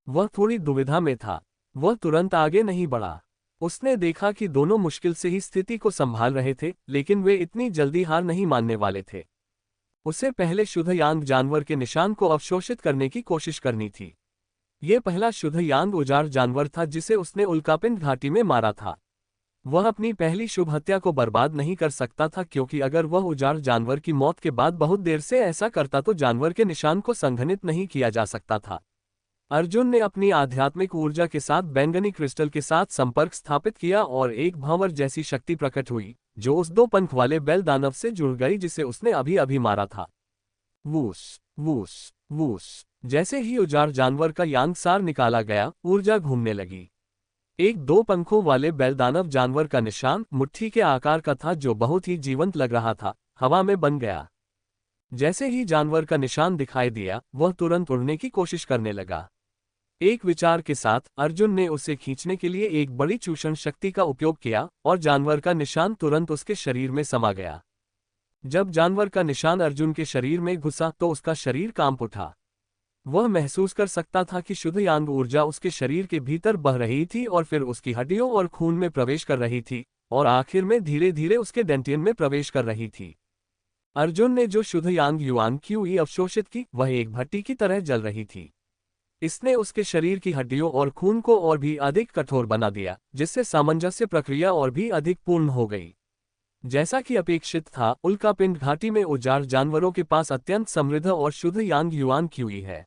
वह थोड़ी दुविधा में था। वह तुरंत आगे नहीं बढ़ा। उसने देखा कि दोनों मुश्किल से ही स्थिति को संभाल रहे थे, लेकिन वे इतनी जल्दी हार नहीं मानने वाले थे। उसे पहले शुद्ध यांग जानवर के निशान को अवशोषित करने की कोशिश करनी थी। यह पहला शुद्ध यांग उजाड़ जानवर था जिसे उसने उल्कापिंड घाटी में मारा था। वह अपनी पहली शुभ हत्या को बर्बाद नहीं कर सकता था, क्योंकि अगर वह उजाड़ जानवर की मौत के बाद बहुत देर से ऐसा करता तो जानवर के निशान को संघनित नहीं किया जा सकता था। अर्जुन ने अपनी आध्यात्मिक ऊर्जा के साथ बैंगनी क्रिस्टल के साथ संपर्क स्थापित किया और एक भंवर जैसी शक्ति प्रकट हुई, जो उस 2 पंख वाले बैल दानव से जुड़ गई जिसे उसने अभी अभी मारा था। वूस, वूस, वूस। जैसे ही उजाड़ जानवर का यांगसार निकाला गया, ऊर्जा घूमने लगी। एक 2 पंखों वाले बैलदानव जानवर का निशान मुट्ठी के आकार का था, जो बहुत ही जीवंत लग रहा था, हवा में बन गया। जैसे ही जानवर का निशान दिखाई दिया, वह तुरंत उड़ने की कोशिश करने लगा। एक विचार के साथ अर्जुन ने उसे खींचने के लिए एक बड़ी चूषण शक्ति का उपयोग किया और जानवर का निशान तुरंत उसके शरीर में समा गया। जब जानवर का निशान अर्जुन के शरीर में घुसा तो उसका शरीर कांप उठा। वह महसूस कर सकता था कि शुद्ध यांग ऊर्जा उसके शरीर के भीतर बह रही थी और फिर उसकी हड्डियों और खून में प्रवेश कर रही थी और आखिर में धीरे धीरे उसके डेंटियन में प्रवेश कर रही थी। अर्जुन ने जो शुद्ध यांग युआन क्यूई अवशोषित की, वह एक भट्टी की तरह जल रही थी। इसने उसके शरीर की हड्डियों और खून को और भी अधिक कठोर बना दिया, जिससे सामंजस्य प्रक्रिया और भी अधिक पूर्ण हो गई। जैसा कि अपेक्षित था, उल्कापिंड घाटी में उजाड़ जानवरों के पास अत्यंत समृद्ध और शुद्ध यांग युआन क्यूई है।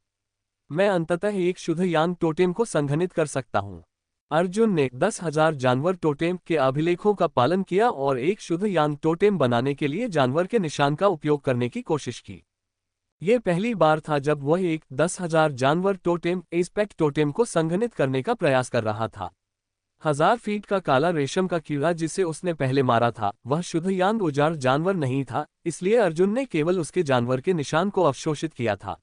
मैं अंततः एक शुद्ध यांग टोटेम को संघनित कर सकता हूँ। अर्जुन ने 10,000 जानवर टोटेम के अभिलेखों का पालन किया और एक शुद्ध यांग टोटेम बनाने के लिए जानवर के निशान का उपयोग करने की कोशिश की। ये पहली बार था जब वह एक 10,000 जानवर टोटेम एस्पेक्ट टोटेम को संघनित करने का प्रयास कर रहा था। 1000 फीट का काला रेशम का कीड़ा जिसे उसने पहले मारा था, वह शुद्ध यांग उजाड़ जानवर नहीं था, इसलिए अर्जुन ने केवल उसके जानवर के निशान को अवशोषित किया था।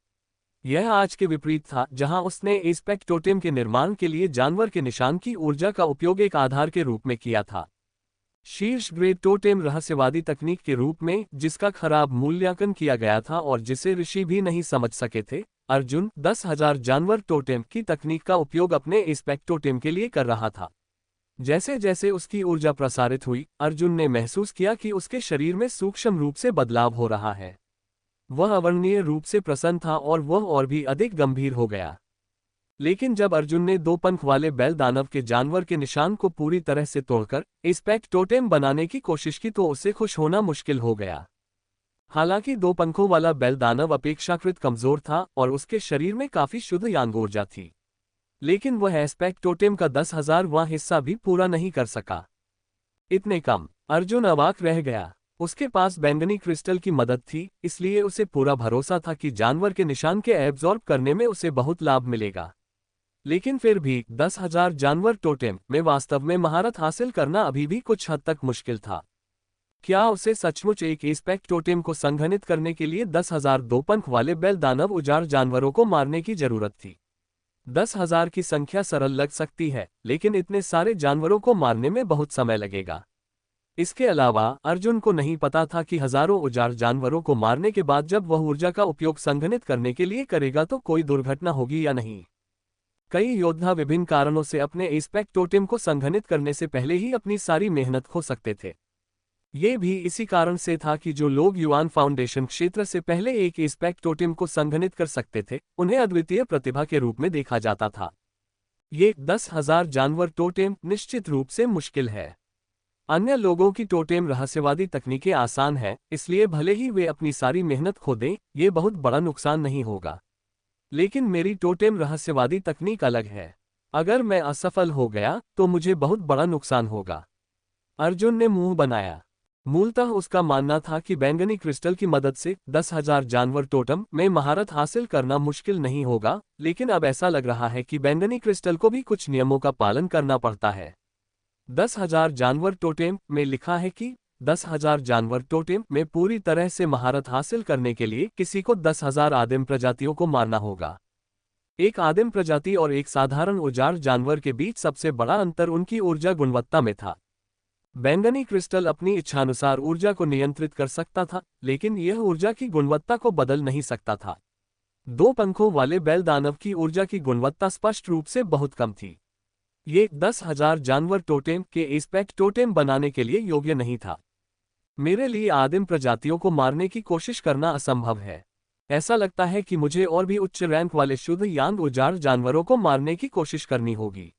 यह आज के विपरीत था, जहां उसने एस्पेक्ट टोटेम के निर्माण के लिए जानवर के निशान की ऊर्जा का उपयोग एक आधार के रूप में किया था। शीर्ष ग्रेड टोटेम रहस्यवादी तकनीक के रूप में, जिसका खराब मूल्यांकन किया गया था और जिसे ऋषि भी नहीं समझ सके थे, अर्जुन 10,000 जानवर टोटेम की तकनीक का उपयोग अपने एस्पेक्ट टोटेम के लिए कर रहा था। जैसे जैसे उसकी ऊर्जा प्रसारित हुई, अर्जुन ने महसूस किया कि उसके शरीर में सूक्ष्म रूप से बदलाव हो रहा है। वह अवर्णनीय रूप से प्रसन्न था और वह और भी अधिक गंभीर हो गया। लेकिन जब अर्जुन ने 2 पंख वाले बैल दानव के जानवर के निशान को पूरी तरह से तोड़कर एस्पेक्ट टोटेम बनाने की कोशिश की तो उसे खुश होना मुश्किल हो गया। हालांकि 2 पंखों वाला बैल दानव अपेक्षाकृत कमजोर था और उसके शरीर में काफी शुद्ध यांग ऊर्जा थी, लेकिन वह एस्पेक्ट टोटेम का 10,000वां हिस्सा भी पूरा नहीं कर सका। इतने कम। अर्जुन अवाक रह गया। उसके पास बैंगनी क्रिस्टल की मदद थी, इसलिए उसे पूरा भरोसा था कि जानवर के निशान के एब्जॉर्ब करने में उसे बहुत लाभ मिलेगा। लेकिन फिर भी 10,000 जानवर टोटेम में वास्तव में महारत हासिल करना अभी भी कुछ हद तक मुश्किल था। क्या उसे सचमुच एक एस्पेक्ट टोटेम को संघनित करने के लिए 10,000 2 पंख वाले बैल दानव उजाड़ जानवरों को मारने की जरूरत थी? 10,000 की संख्या सरल लग सकती है, लेकिन इतने सारे जानवरों को मारने में बहुत समय लगेगा। इसके अलावा अर्जुन को नहीं पता था कि हजारों उजाड़ जानवरों को मारने के बाद जब वह ऊर्जा का उपयोग संघनित करने के लिए करेगा तो कोई दुर्घटना होगी या नहीं। कई योद्धा विभिन्न कारणों से अपने एस्पेक्ट टोटेम को संघनित करने से पहले ही अपनी सारी मेहनत खो सकते थे। ये भी इसी कारण से था कि जो लोग युआन फाउंडेशन क्षेत्र से पहले एक एस्पेक्ट टोटेम को संघनित कर सकते थे, उन्हें अद्वितीय प्रतिभा के रूप में देखा जाता था। ये 10,000 जानवर टोटेम निश्चित रूप से मुश्किल है। अन्य लोगों की टोटेम रहस्यवादी तकनीकें आसान हैं, इसलिए भले ही वे अपनी सारी मेहनत खो दें, ये बहुत बड़ा नुकसान नहीं होगा। लेकिन मेरी टोटेम रहस्यवादी तकनीक अलग है। अगर मैं असफल हो गया तो मुझे बहुत बड़ा नुकसान होगा। अर्जुन ने मुंह बनाया। मूलतः उसका मानना था कि बैंगनी क्रिस्टल की मदद से 10,000 जानवर टोटेम में महारत हासिल करना मुश्किल नहीं होगा, लेकिन अब ऐसा लग रहा है कि बैंगनी क्रिस्टल को भी कुछ नियमों का पालन करना पड़ता है। 10,000 जानवर टोटेम में लिखा है कि 10,000 जानवर टोटेम में पूरी तरह से महारत हासिल करने के लिए किसी को 10,000 आदिम प्रजातियों को मारना होगा। एक आदिम प्रजाति और एक साधारण उजाड़ जानवर के बीच सबसे बड़ा अंतर उनकी ऊर्जा गुणवत्ता में था। बैंगनी क्रिस्टल अपनी इच्छानुसार ऊर्जा को नियंत्रित कर सकता था, लेकिन यह ऊर्जा की गुणवत्ता को बदल नहीं सकता था। 2 पंखों वाले बैल दानव की ऊर्जा की गुणवत्ता स्पष्ट रूप से बहुत कम थी। ये 10,000 जानवर टोटेम के एस्पेक्ट टोटेम बनाने के लिए योग्य नहीं था। मेरे लिए आदिम प्रजातियों को मारने की कोशिश करना असंभव है। ऐसा लगता है कि मुझे और भी उच्च रैंक वाले शुद्ध यांग उजाड़ जानवरों को मारने की कोशिश करनी होगी।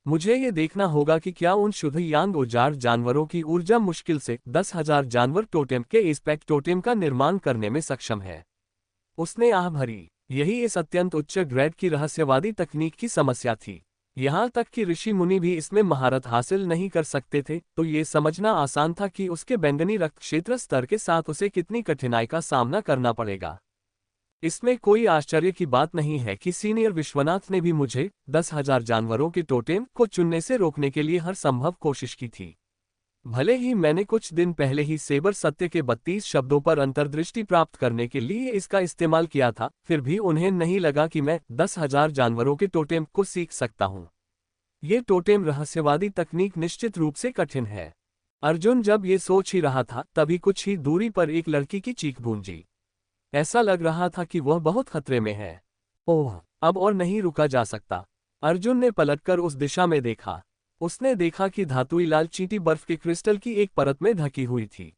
मुझे ये देखना होगा कि क्या उन शुद्ध यांग उजाड़ जानवरों की ऊर्जा मुश्किल से 10,000 जानवर टोटेम के एस्पेक्ट टोटेम का निर्माण करने में सक्षम है। उसने आह भरी। यही इस अत्यंत उच्च ग्रेड की रहस्यवादी तकनीक की समस्या थी। यहाँ तक कि ऋषि मुनि भी इसमें महारत हासिल नहीं कर सकते थे, तो ये समझना आसान था कि उसके बैंगनी रक्त क्षेत्र स्तर के साथ उसे कितनी कठिनाई का सामना करना पड़ेगा। इसमें कोई आश्चर्य की बात नहीं है कि सीनियर विश्वनाथ ने भी मुझे 10,000 जानवरों के टोटेम को चुनने से रोकने के लिए हर संभव कोशिश की थी। भले ही मैंने कुछ दिन पहले ही सेबर सत्य के 32 शब्दों पर अंतर्दृष्टि प्राप्त करने के लिए इसका इस्तेमाल किया था, फिर भी उन्हें नहीं लगा कि मैं 10,000 जानवरों के टोटेम को सीख सकता हूं। ये टोटेम रहस्यवादी तकनीक निश्चित रूप से कठिन है। अर्जुन जब ये सोच ही रहा था, तभी कुछ ही दूरी पर एक लड़की की चीख गूंजी। ऐसा लग रहा था कि वह बहुत खतरे में है। ओह, अब और नहीं रुका जा सकता। अर्जुन ने पलटकर उस दिशा में देखा। उसने देखा कि धातुई लाल चींटी बर्फ के क्रिस्टल की एक परत में ढकी हुई थी।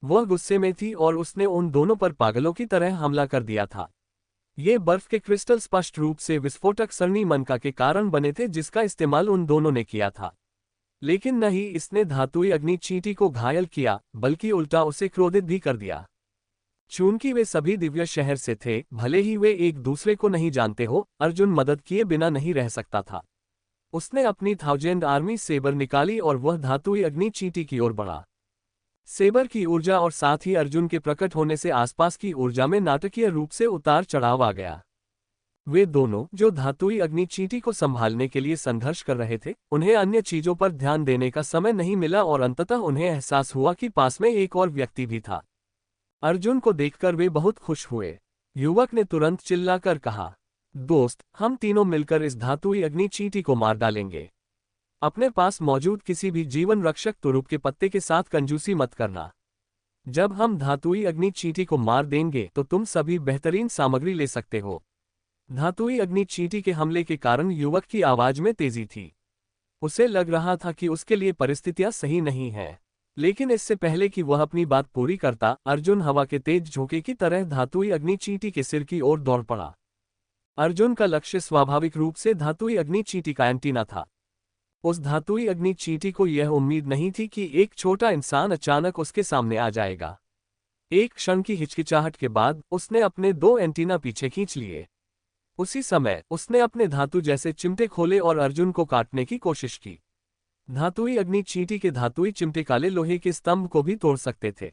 वह गुस्से में थी और उसने उन दोनों पर पागलों की तरह हमला कर दिया था। ये बर्फ के क्रिस्टल स्पष्ट रूप से विस्फोटक सरणी मनका के कारण बने थे, जिसका इस्तेमाल उन दोनों ने किया था। लेकिन न ही इसने धातुई अग्नि चींटी को घायल किया, बल्कि उल्टा उसे क्रोधित भी कर दिया। चूंकि वे सभी दिव्य शहर से थे, भले ही वे एक दूसरे को नहीं जानते हो, अर्जुन मदद किए बिना नहीं रह सकता था। उसने अपनी 1000 आर्मी सेबर निकाली और वह धातुई अग्नि चींटी की ओर बढ़ा। सेबर की ऊर्जा और साथ ही अर्जुन के प्रकट होने से आसपास की ऊर्जा में नाटकीय रूप से उतार चढ़ाव आ गया। वे दोनों, जो धातुई अग्नि चींटी को संभालने के लिए संघर्ष कर रहे थे, उन्हें अन्य चीजों पर ध्यान देने का समय नहीं मिला और अंततः उन्हें एहसास हुआ कि पास में एक और व्यक्ति भी था। अर्जुन को देखकर वे बहुत खुश हुए। युवक ने तुरंत चिल्लाकर कहा, दोस्त, हम तीनों मिलकर इस धातुई अग्नि चींटी को मार डालेंगे। अपने पास मौजूद किसी भी जीवन रक्षक तुरुप के पत्ते के साथ कंजूसी मत करना। जब हम धातुई अग्नि चींटी को मार देंगे तो तुम सभी बेहतरीन सामग्री ले सकते हो। धातुई अग्नि चींटी के हमले के कारण युवक की आवाज में तेजी थी। उसे लग रहा था कि उसके लिए परिस्थितियां सही नहीं हैं। लेकिन इससे पहले कि वह अपनी बात पूरी करता, अर्जुन हवा के तेज झोंके की तरह धातुई अग्नि चींटी के सिर की ओर दौड़ पड़ा। अर्जुन का लक्ष्य स्वाभाविक रूप से धातुई अग्नि चींटी का एंटीना था। उस धातुई अग्नि चींटी को यह उम्मीद नहीं थी कि एक छोटा इंसान अचानक उसके सामने आ जाएगा। एक क्षण की हिचकिचाहट के बाद उसने अपने 2 एंटीना पीछे खींच लिए। उसी समय उसने अपने धातु जैसे चिमटे खोले और अर्जुन को काटने की कोशिश की। धातुई अग्नि चींटी के धातुई चिमटे काले लोहे के स्तंभ को भी तोड़ सकते थे।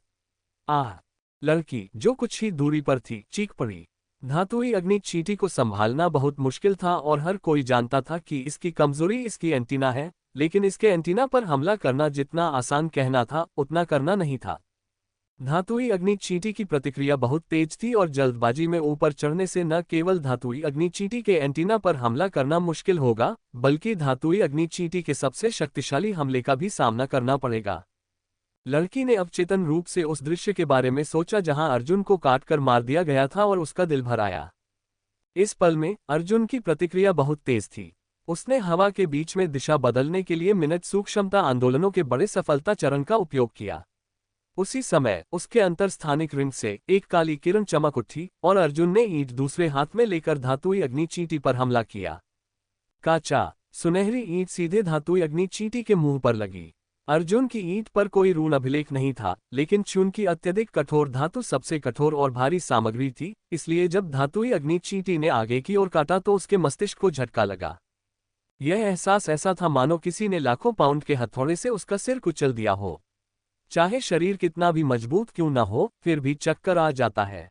आह! लड़की, जो कुछ ही दूरी पर थी, चीख पड़ी। धातुई अग्नि चींटी को संभालना बहुत मुश्किल था और हर कोई जानता था कि इसकी कमजोरी इसकी एंटीना है, लेकिन इसके एंटीना पर हमला करना जितना आसान कहना था, उतना करना नहीं था। धातुई अग्नि चींटी की प्रतिक्रिया बहुत तेज थी और जल्दबाजी में ऊपर चढ़ने से न केवल धातुई अग्नि चींटी के एंटीना पर हमला करना मुश्किल होगा, बल्कि धातुई अग्नि चींटी के सबसे शक्तिशाली हमले का भी सामना करना पड़ेगा। लड़की ने अवचेतन रूप से उस दृश्य के बारे में सोचा जहां अर्जुन को काटकर मार दिया गया था और उसका दिल भर आया। इस पल में अर्जुन की प्रतिक्रिया बहुत तेज थी। उसने हवा के बीच में दिशा बदलने के लिए मिनट सूक्ष्मता आंदोलनों के बड़े सफलता चरण का उपयोग किया। उसी समय उसके अंतरस्थानिक रिंग से एक काली किरण चमक उठी और अर्जुन ने ईंट दूसरे हाथ में लेकर धातुई अग्नि चींटी पर हमला किया। काचा सुनहरी ईंट सीधे धातुई अग्नि चींटी के मुंह पर लगी। अर्जुन की ईंट पर कोई ऋण अभिलेख नहीं था, लेकिन चूंकि अत्यधिक कठोर धातु सबसे कठोर और भारी सामग्री थी, इसलिए जब धातुई अग्नि चींटी ने आगे की ओर काटा तो उसके मस्तिष्क को झटका लगा। यह एहसास ऐसा था मानो किसी ने लाखों पाउंड के हथौड़े से उसका सिर कुचल दिया हो। चाहे शरीर कितना भी मजबूत क्यों न हो, फिर भी चक्कर आ जाता है।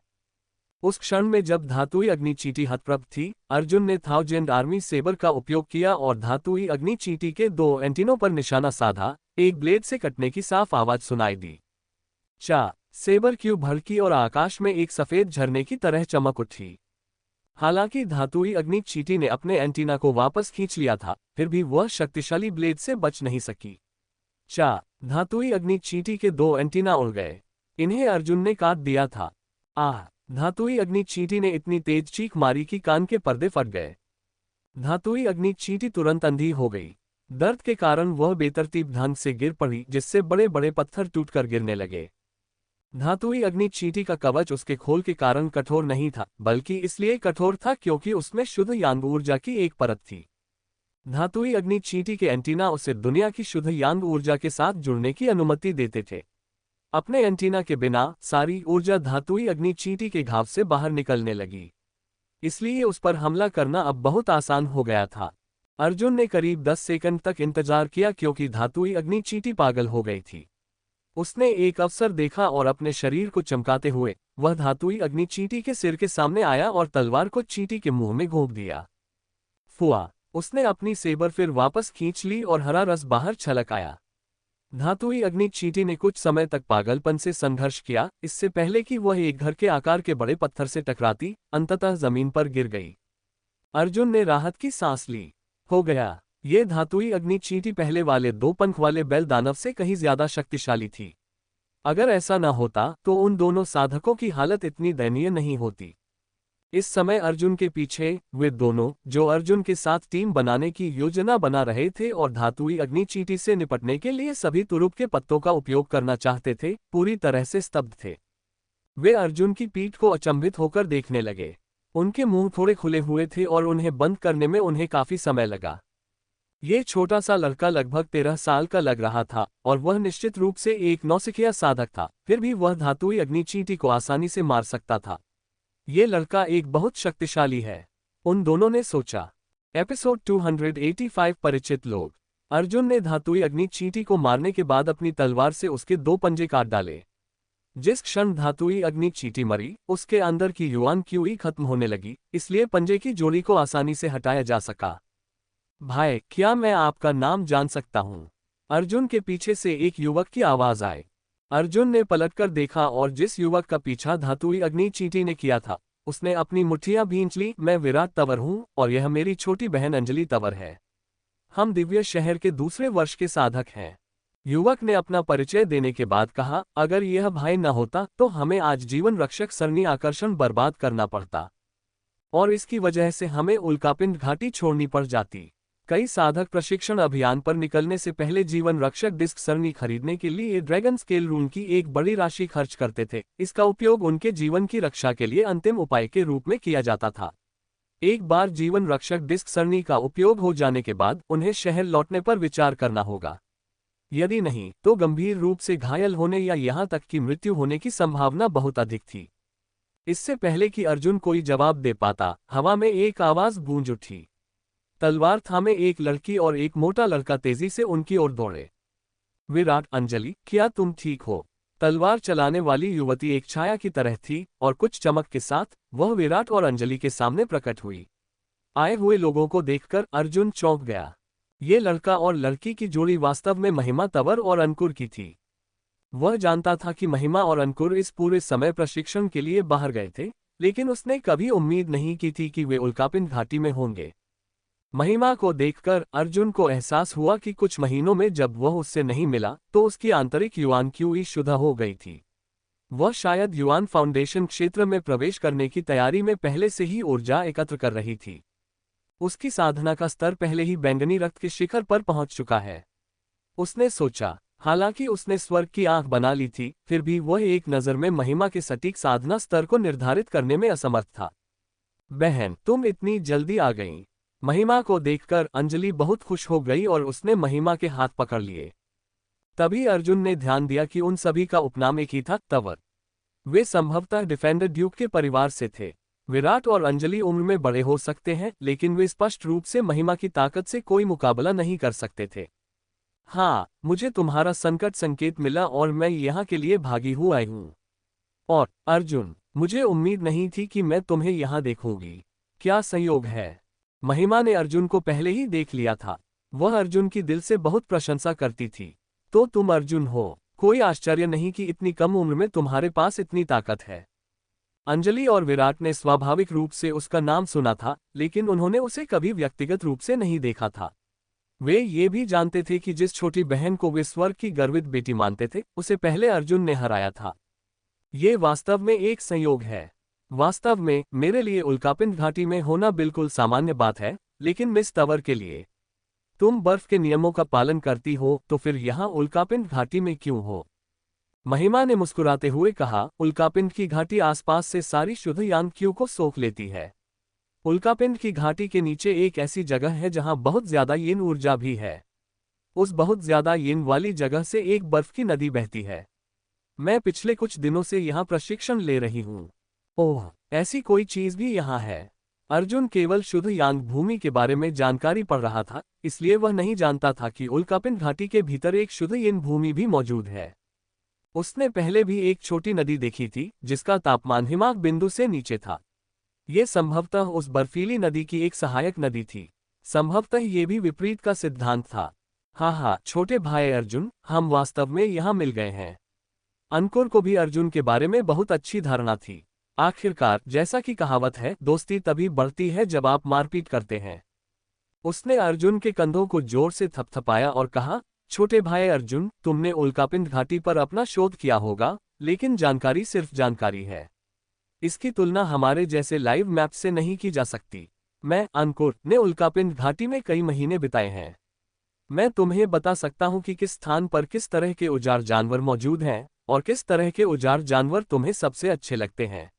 उस क्षण में जब धातुई अग्नि चींटी हतप्रभ थी, अर्जुन ने 1000 आर्मी सेबर का उपयोग किया और धातुई अग्नि चींटी के 2 एंटीनों पर निशाना साधा। एक ब्लेड से कटने की साफ आवाज सुनाई दी। सेबर क्यों भड़की और आकाश में एक सफेद झरने की तरह चमक उठी। हालांकि धातुई अग्नि चींटी ने अपने एंटीना को वापस खींच लिया था, फिर भी वह शक्तिशाली ब्लेड से बच नहीं सकी। धातुई अग्नि चींटी के 2 एंटीना उड़ गए। इन्हें अर्जुन ने काट दिया था। धातुई अग्नि चींटी ने इतनी तेज चीख मारी कि कान के पर्दे फट गए। धातुई अग्नि चींटी तुरंत अंधी हो गई। दर्द के कारण वह बेतरतीब ढंग से गिर पड़ी, जिससे बड़े बड़े पत्थर टूटकर गिरने लगे। धातुई अग्नि चींटी का कवच उसके खोल के कारण कठोर नहीं था, बल्कि इसलिए कठोर था क्योंकि उसमें शुद्ध यांग ऊर्जा की एक परत थी। धातुई अग्नि चींटी के एंटीना उसे दुनिया की शुद्ध यांग ऊर्जा के साथ जुड़ने की अनुमति देते थे। अपने एंटीना के बिना सारी ऊर्जा धातुई अग्नि चींटी के घाव से बाहर निकलने लगी। इसलिए उस पर हमला करना अब बहुत आसान हो गया था। अर्जुन ने करीब 10 सेकंड तक इंतजार किया क्योंकि धातुई अग्नि चींटी पागल हो गई थी। उसने एक अवसर देखा और अपने शरीर को चमकाते हुए वह धातुई अग्नि चींटी के सिर के सामने आया और तलवार को चींटी के मुंह में घोंप दिया। फुआ! उसने अपनी सेबर फिर वापस खींच ली और हरा रस बाहर छलक आया। धातुई अग्नि चींटी ने कुछ समय तक पागलपन से संघर्ष किया, इससे पहले कि वह एक घर के आकार के बड़े पत्थर से टकराती अंततः जमीन पर गिर गई। अर्जुन ने राहत की सांस ली। हो गया। ये धातुई अग्नि चींटी पहले वाले 2 पंख वाले बैल दानव से कहीं ज्यादा शक्तिशाली थी। अगर ऐसा न होता तो उन दोनों साधकों की हालत इतनी दयनीय नहीं होती। इस समय अर्जुन के पीछे वे दोनों, जो अर्जुन के साथ टीम बनाने की योजना बना रहे थे और धातुई अग्नि चींटी से निपटने के लिए सभी तुरुप के पत्तों का उपयोग करना चाहते थे, पूरी तरह से स्तब्ध थे। वे अर्जुन की पीठ को अचंभित होकर देखने लगे। उनके मुंह थोड़े खुले हुए थे और उन्हें बंद करने में उन्हें काफी समय लगा। ये छोटा सा लड़का लगभग 13 साल का लग रहा था और वह निश्चित रूप से एक नौसिखिया साधक था, फिर भी वह धातुई अग्नि चींटी को आसानी से मार सकता था। ये लड़का एक बहुत शक्तिशाली है, उन दोनों ने सोचा। एपिसोड 285 परिचित लोग। अर्जुन ने धातुई अग्नि चींटी को मारने के बाद अपनी तलवार से उसके 2 पंजे काट डाले। जिस क्षण धातुई अग्नि चींटी मरी, उसके अंदर की युआन क्यूई खत्म होने लगी, इसलिए पंजे की जोड़ी को आसानी से हटाया जा सका। भाई, क्या मैं आपका नाम जान सकता हूं? अर्जुन के पीछे से एक युवक की आवाज आई। अर्जुन ने पलटकर देखा और जिस युवक का पीछा धातुई अग्नि चींटी ने किया था, उसने अपनी मुट्ठियां भींच ली। मैं विराट तंवर हूं और यह मेरी छोटी बहन अंजलि तंवर है। हम दिव्य शहर के दूसरे वर्ष के साधक हैं। युवक ने अपना परिचय देने के बाद कहा, अगर यह भाई न होता तो हमें आज जीवन रक्षक सरणी आकर्षण बर्बाद करना पड़ता और इसकी वजह से हमें उल्कापिंड घाटी छोड़नी पड़ जाती। कई साधक प्रशिक्षण अभियान पर निकलने से पहले जीवन रक्षक डिस्क सरणी खरीदने के लिए ड्रैगन स्केल रून की एक बड़ी राशि खर्च करते थे। इसका उपयोग उनके जीवन की रक्षा के लिए अंतिम उपाय के रूप में किया जाता था। एक बार जीवन रक्षक डिस्क सरणी का उपयोग हो जाने के बाद उन्हें शहर लौटने पर विचार करना होगा। यदि नहीं तो गंभीर रूप से घायल होने या यहां तक कि मृत्यु होने की संभावना बहुत अधिक थी। इससे पहले कि अर्जुन कोई जवाब दे पाता, हवा में एक आवाज गूंज उठी। तलवार थामे एक लड़की और एक मोटा लड़का तेजी से उनकी ओर दौड़े। विराट, अंजलि, क्या तुम ठीक हो? तलवार चलाने वाली युवती एक छाया की तरह थी और कुछ चमक के साथ वह विराट और अंजलि के सामने प्रकट हुई। आए हुए लोगों को देखकर अर्जुन चौंक गया। ये लड़का और लड़की की जोड़ी वास्तव में महिमा तंवर और अंकुर की थी। वह जानता था कि महिमा और अंकुर इस पूरे समय प्रशिक्षण के लिए बाहर गए थे, लेकिन उसने कभी उम्मीद नहीं की थी कि वे उल्कापिंड घाटी में होंगे। महिमा को देखकर अर्जुन को एहसास हुआ कि कुछ महीनों में जब वह उससे नहीं मिला तो उसकी आंतरिक युआन क्यूई शुद्ध हो गई थी। वह शायद युआन फाउंडेशन क्षेत्र में प्रवेश करने की तैयारी में पहले से ही ऊर्जा एकत्र कर रही थी। उसकी साधना का स्तर पहले ही बैंगनी रक्त के शिखर पर पहुंच चुका है। उसने सोचा। हालांकि उसने स्वर्ग की आंख बना ली थी, फिर भी वह एक नज़र में महिमा के सटीक साधना स्तर को निर्धारित करने में असमर्थ था। बहन, तुम इतनी जल्दी आ गई। महिमा को देखकर अंजलि बहुत खुश हो गई और उसने महिमा के हाथ पकड़ लिए। तभी अर्जुन ने ध्यान दिया कि उन सभी का उपनाम एक ही था, तंवर। वे संभवतः डिफेंडर ड्यूक के परिवार से थे। विराट और अंजलि उम्र में बड़े हो सकते हैं, लेकिन वे स्पष्ट रूप से महिमा की ताकत से कोई मुकाबला नहीं कर सकते थे। हाँ, मुझे तुम्हारा संकट संकेत मिला और मैं यहाँ के लिए भागी हुआ आई हूँ। और अर्जुन, मुझे उम्मीद नहीं थी कि मैं तुम्हें यहाँ देखूंगी। क्या संयोग है। महिमा ने अर्जुन को पहले ही देख लिया था। वह अर्जुन की दिल से बहुत प्रशंसा करती थी। तो तुम अर्जुन हो। कोई आश्चर्य नहीं कि इतनी कम उम्र में तुम्हारे पास इतनी ताकत है। अंजलि और विराट ने स्वाभाविक रूप से उसका नाम सुना था, लेकिन उन्होंने उसे कभी व्यक्तिगत रूप से नहीं देखा था। वे ये भी जानते थे कि जिस छोटी बहन को वे स्वर्ग की गर्वित बेटी मानते थे, उसे पहले अर्जुन ने हराया था। ये वास्तव में एक संयोग है। वास्तव में मेरे लिए उल्कापिंड घाटी में होना बिल्कुल सामान्य बात है, लेकिन मिस तंवर के लिए। तुम बर्फ के नियमों का पालन करती हो, तो फिर यहाँ उल्कापिंड घाटी में क्यों हो? महिमा ने मुस्कुराते हुए कहा, उल्कापिंड की घाटी आसपास से सारी शुद्ध यांत्रियों को सोख लेती है। उल्कापिंड की घाटी के नीचे एक ऐसी जगह है जहाँ बहुत ज्यादा यिन ऊर्जा भी है। उस बहुत ज्यादा यिन वाली जगह से एक बर्फ की नदी बहती है। मैं पिछले कुछ दिनों से यहाँ प्रशिक्षण ले रही हूँ। ओह, ऐसी कोई चीज भी यहाँ है। अर्जुन केवल शुद्ध यांग भूमि के बारे में जानकारी पढ़ रहा था, इसलिए वह नहीं जानता था कि उल्कापिंड घाटी के भीतर एक शुद्ध यिन भूमि भी मौजूद है। उसने पहले भी एक छोटी नदी देखी थी जिसका तापमान हिमांक बिंदु से नीचे था। ये संभवतः उस बर्फीली नदी की एक सहायक नदी थी। संभवतः ये भी विपरीत का सिद्धांत था। हाँ, छोटे भाई अर्जुन, हम वास्तव में यहाँ मिल गए हैं। अंकुर को भी अर्जुन के बारे में बहुत अच्छी धारणा थी। आखिरकार, जैसा कि कहावत है, दोस्ती तभी बढ़ती है जब आप मारपीट करते हैं। उसने अर्जुन के कंधों को जोर से थपथपाया और कहा, छोटे भाई अर्जुन, तुमने उल्कापिंड घाटी पर अपना शोध किया होगा, लेकिन जानकारी सिर्फ जानकारी है। इसकी तुलना हमारे जैसे लाइव मैप से नहीं की जा सकती। मैं, अंकुर, ने उल्कापिंड घाटी में कई महीने बिताए हैं। मैं तुम्हें बता सकता हूं कि किस स्थान पर किस तरह के उजाड़ जानवर मौजूद हैं और किस तरह के उजाड़ जानवर तुम्हें सबसे अच्छे लगते हैं।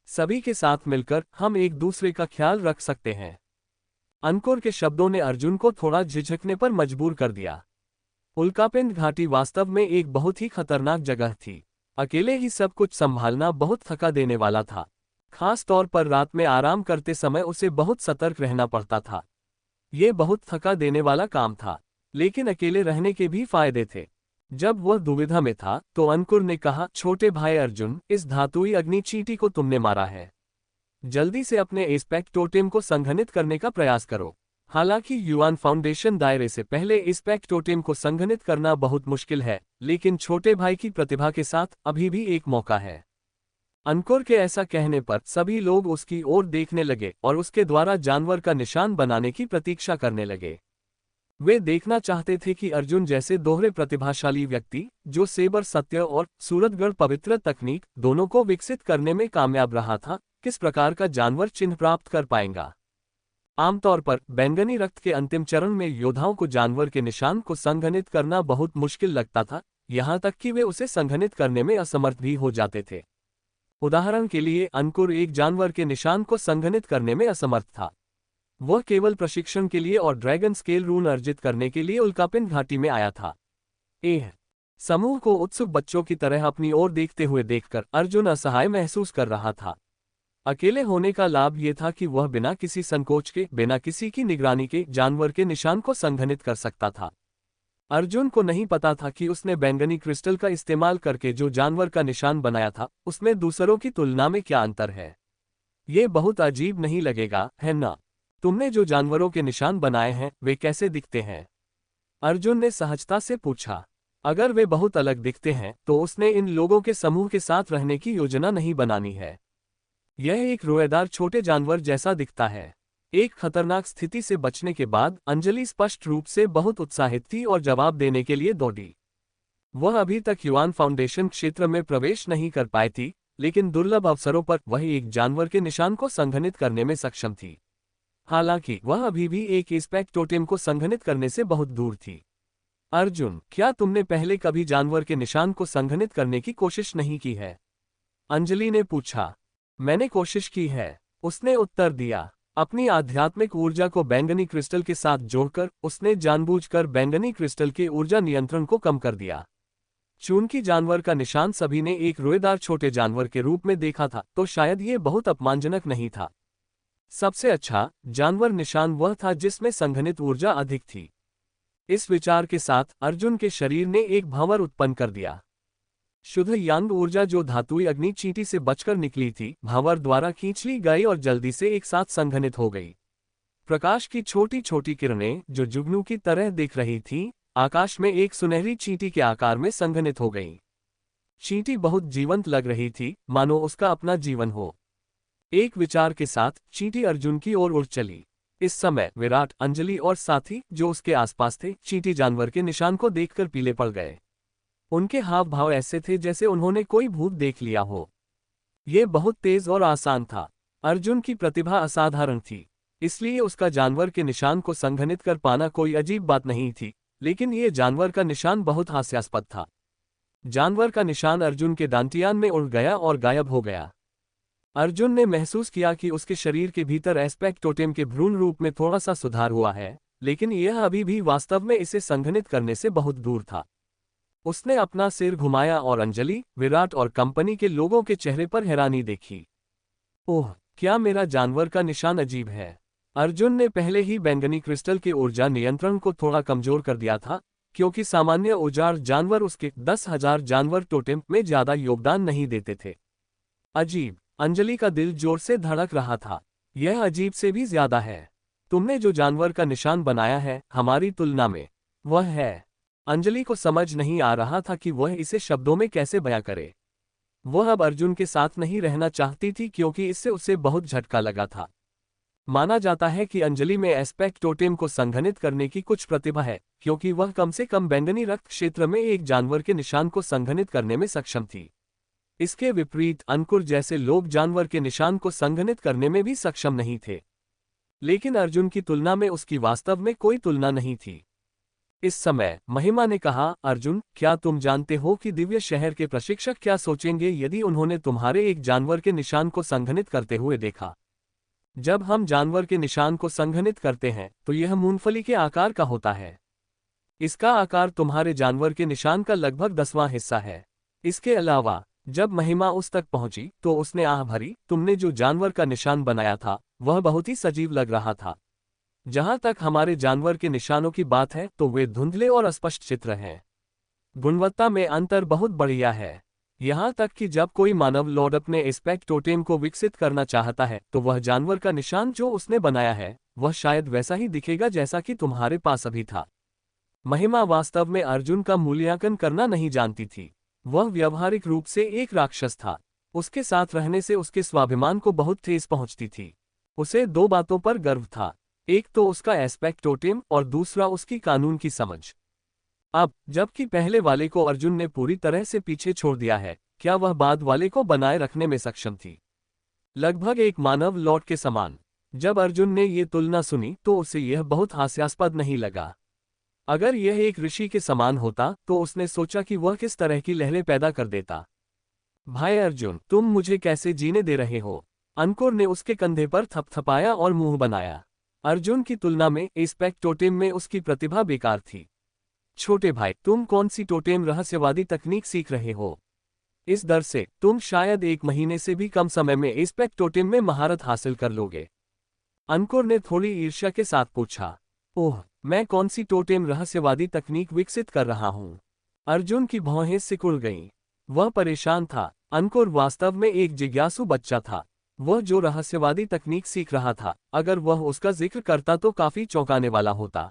सभी के साथ मिलकर हम एक दूसरे का ख्याल रख सकते हैं। अंकुर के शब्दों ने अर्जुन को थोड़ा झिझकने पर मजबूर कर दिया। उल्कापिंड घाटी वास्तव में एक बहुत ही खतरनाक जगह थी। अकेले ही सब कुछ संभालना बहुत थका देने वाला था। खास तौर पर रात में आराम करते समय उसे बहुत सतर्क रहना पड़ता था। ये बहुत थका देने वाला काम था, लेकिन अकेले रहने के भी फायदे थे। जब वह दुविधा में था तो अंकुर ने कहा, छोटे भाई अर्जुन, इस धातुई अग्नि चींटी को तुमने मारा है। जल्दी से अपने एस्पेक्ट टोटेम को संघनित करने का प्रयास करो। हालांकि युआन फाउंडेशन दायरे से पहले एस्पेक्ट टोटेम को संघनित करना बहुत मुश्किल है, लेकिन छोटे भाई की प्रतिभा के साथ अभी भी एक मौका है। अंकुर के ऐसा कहने पर सभी लोग उसकी ओर देखने लगे और उसके द्वारा जानवर का निशान बनाने की प्रतीक्षा करने लगे। वे देखना चाहते थे कि अर्जुन जैसे दोहरे प्रतिभाशाली व्यक्ति, जो सेबर सत्य और सूरतगढ़ पवित्र तकनीक दोनों को विकसित करने में कामयाब रहा था, किस प्रकार का जानवर चिन्ह प्राप्त कर पाएगा। आमतौर पर बैंगनी रक्त के अंतिम चरण में योद्धाओं को जानवर के निशान को संघनित करना बहुत मुश्किल लगता था, यहाँ तक कि वे उसे संघनित करने में असमर्थ भी हो जाते थे। उदाहरण के लिए, अंकुर एक जानवर के निशान को संघनित करने में असमर्थ था। वह केवल प्रशिक्षण के लिए और ड्रैगन स्केल रून अर्जित करने के लिए उल्कापिंड घाटी में आया था। समूह को उत्सुक बच्चों की तरह अपनी ओर देखते हुए देखकर अर्जुन असहाय महसूस कर रहा था। अकेले होने का लाभ ये था कि वह बिना किसी संकोच के, बिना किसी की निगरानी के जानवर के निशान को संघनित कर सकता था। अर्जुन को नहीं पता था कि उसने बैंगनी क्रिस्टल का इस्तेमाल करके जो जानवर का निशान बनाया था, उसमें दूसरों की तुलना में क्या अंतर है। ये बहुत अजीब नहीं लगेगा, है ना? तुमने जो जानवरों के निशान बनाए हैं, वे कैसे दिखते हैं? अर्जुन ने सहजता से पूछा। अगर वे बहुत अलग दिखते हैं, तो उसने इन लोगों के समूह के साथ रहने की योजना नहीं बनानी है। यह एक रोएदार छोटे जानवर जैसा दिखता है। एक खतरनाक स्थिति से बचने के बाद अंजलि स्पष्ट रूप से बहुत उत्साहित थी और जवाब देने के लिए दौड़ी। वह अभी तक युआन फाउंडेशन क्षेत्र में प्रवेश नहीं कर पाई थी, लेकिन दुर्लभ अवसरों पर वह एक जानवर के निशान को संघनित करने में सक्षम थी। हालांकि वह अभी भी एक एस्पेक्ट टोटेम को संघनित करने से बहुत दूर थी। अर्जुन, क्या तुमने पहले कभी जानवर के निशान को संघनित करने की कोशिश नहीं की है? अंजलि ने पूछा। मैंने कोशिश की है, उसने उत्तर दिया। अपनी आध्यात्मिक ऊर्जा को बैंगनी क्रिस्टल के साथ जोड़कर उसने जानबूझकर बैंगनी क्रिस्टल के ऊर्जा नियंत्रण को कम कर दिया। चूंकि जानवर का निशान सभी ने एक रोएदार छोटे जानवर के रूप में देखा था, तो शायद ये बहुत अपमानजनक नहीं था। सबसे अच्छा जानवर निशान वह था जिसमें संघनित ऊर्जा अधिक थी। इस विचार के साथ अर्जुन के शरीर ने एक भंवर उत्पन्न कर दिया। शुद्ध यांग ऊर्जा जो धातुई अग्नि चींटी से बचकर निकली थी, भंवर द्वारा खींच ली गई और जल्दी से एक साथ संघनित हो गई। प्रकाश की छोटी छोटी किरणें जो जुगनू की तरह दिख रही थीं, आकाश में एक सुनहरी चींटी के आकार में संघनित हो गई। चींटी बहुत जीवंत लग रही थी, मानो उसका अपना जीवन हो। एक विचार के साथ चींटी अर्जुन की ओर उड़ चली। इस समय विराट, अंजलि और साथी जो उसके आसपास थे, चींटी जानवर के निशान को देखकर पीले पड़ गए। उनके हाव भाव ऐसे थे जैसे उन्होंने कोई भूत देख लिया हो। ये बहुत तेज और आसान था। अर्जुन की प्रतिभा असाधारण थी, इसलिए उसका जानवर के निशान को संघनित कर पाना कोई अजीब बात नहीं थी, लेकिन ये जानवर का निशान बहुत हास्यास्पद था। जानवर का निशान अर्जुन के दांतियान में उड़ गया और गायब हो गया। अर्जुन ने महसूस किया कि उसके शरीर के भीतर एस्पेक्ट टोटेम के भ्रूण रूप में थोड़ा सा सुधार हुआ है, लेकिन यह अभी भी वास्तव में इसे संघनित करने से बहुत दूर था। उसने अपना सिर घुमाया और अंजलि, विराट और कंपनी के लोगों के चेहरे पर हैरानी देखी। ओह, क्या मेरा जानवर का निशान अजीब है? अर्जुन ने पहले ही बैंगनी क्रिस्टल के ऊर्जा नियंत्रण को थोड़ा कमजोर कर दिया था, क्योंकि सामान्य औजार जानवर उसके 10,000 जानवर टोटेम में ज्यादा योगदान नहीं देते थे। अजीब। अंजलि का दिल जोर से धड़क रहा था। यह अजीब से भी ज्यादा है। तुमने जो जानवर का निशान बनाया है, हमारी तुलना में वह है। अंजलि को समझ नहीं आ रहा था कि वह इसे शब्दों में कैसे बयां करे। वह अब अर्जुन के साथ नहीं रहना चाहती थी, क्योंकि इससे उसे बहुत झटका लगा था। माना जाता है कि अंजलि में एस्पेक्ट टोटेम को संघनित करने की कुछ प्रतिभा है, क्योंकि वह कम से कम बैंगनी रक्त क्षेत्र में एक जानवर के निशान को संघनित करने में सक्षम थी। इसके विपरीत अंकुर जैसे लोग जानवर के निशान को संघनित करने में भी सक्षम नहीं थे। लेकिन अर्जुन की तुलना में उसकी वास्तव में कोई तुलना नहीं थी। इस समय महिमा ने कहा, अर्जुन, क्या तुम जानते हो कि दिव्य शहर के प्रशिक्षक क्या सोचेंगे यदि उन्होंने तुम्हारे एक जानवर के निशान को संघनित करते हुए देखा? जब हम जानवर के निशान को संघनित करते हैं तो यह मूंगफली के आकार का होता है। इसका आकार तुम्हारे जानवर के निशान का लगभग 10वां हिस्सा है। इसके अलावा जब महिमा उस तक पहुंची तो उसने आह भरी, तुमने जो जानवर का निशान बनाया था वह बहुत ही सजीव लग रहा था। जहां तक हमारे जानवर के निशानों की बात है तो वे धुंधले और अस्पष्ट चित्र हैं। गुणवत्ता में अंतर बहुत बढ़िया है। यहां तक कि जब कोई मानव लॉर्ड अपने एस्पेक्ट टोटेम को विकसित करना चाहता है तो वह जानवर का निशान जो उसने बनाया है वह शायद वैसा ही दिखेगा जैसा कि तुम्हारे पास अभी था। महिमा वास्तव में अर्जुन का मूल्यांकन करना नहीं जानती थी। वह व्यावहारिक रूप से एक राक्षस था। उसके साथ रहने से उसके स्वाभिमान को बहुत ठेस पहुंचती थी। उसे दो बातों पर गर्व था, एक तो उसका एस्पेक्ट टोटेम और दूसरा उसकी कानून की समझ। अब जबकि पहले वाले को अर्जुन ने पूरी तरह से पीछे छोड़ दिया है, क्या वह बाद वाले को बनाए रखने में सक्षम थी? लगभग एक मानव लॉर्ड के समान। जब अर्जुन ने ये तुलना सुनी तो उसे यह बहुत हास्यास्पद नहीं लगा। अगर यह एक ऋषि के समान होता तो उसने सोचा कि वह किस तरह की लहरें पैदा कर देता। भाई अर्जुन, तुम मुझे कैसे जीने दे रहे हो? अंकुर ने उसके कंधे पर थपथपाया और मुंह बनाया। अर्जुन की तुलना में एस्पेक्ट टोटेम में उसकी प्रतिभा बेकार थी। छोटे भाई, तुम कौन सी टोटेम रहस्यवादी तकनीक सीख रहे हो? इस दर से तुम शायद 1 महीने से भी कम समय में एस्पेक्ट टोटेम में महारत हासिल कर लोगे। अंकुर ने थोड़ी ईर्ष्या के साथ पूछा। ओह, मैं कौन सी टोटेम रहस्यवादी तकनीक विकसित कर रहा हूं? अर्जुन की भौहें सिकुड़ गईं। वह परेशान था। अंकुर वास्तव में एक जिज्ञासु बच्चा था। वह जो रहस्यवादी तकनीक सीख रहा था, अगर वह उसका जिक्र करता तो काफी चौंकाने वाला होता।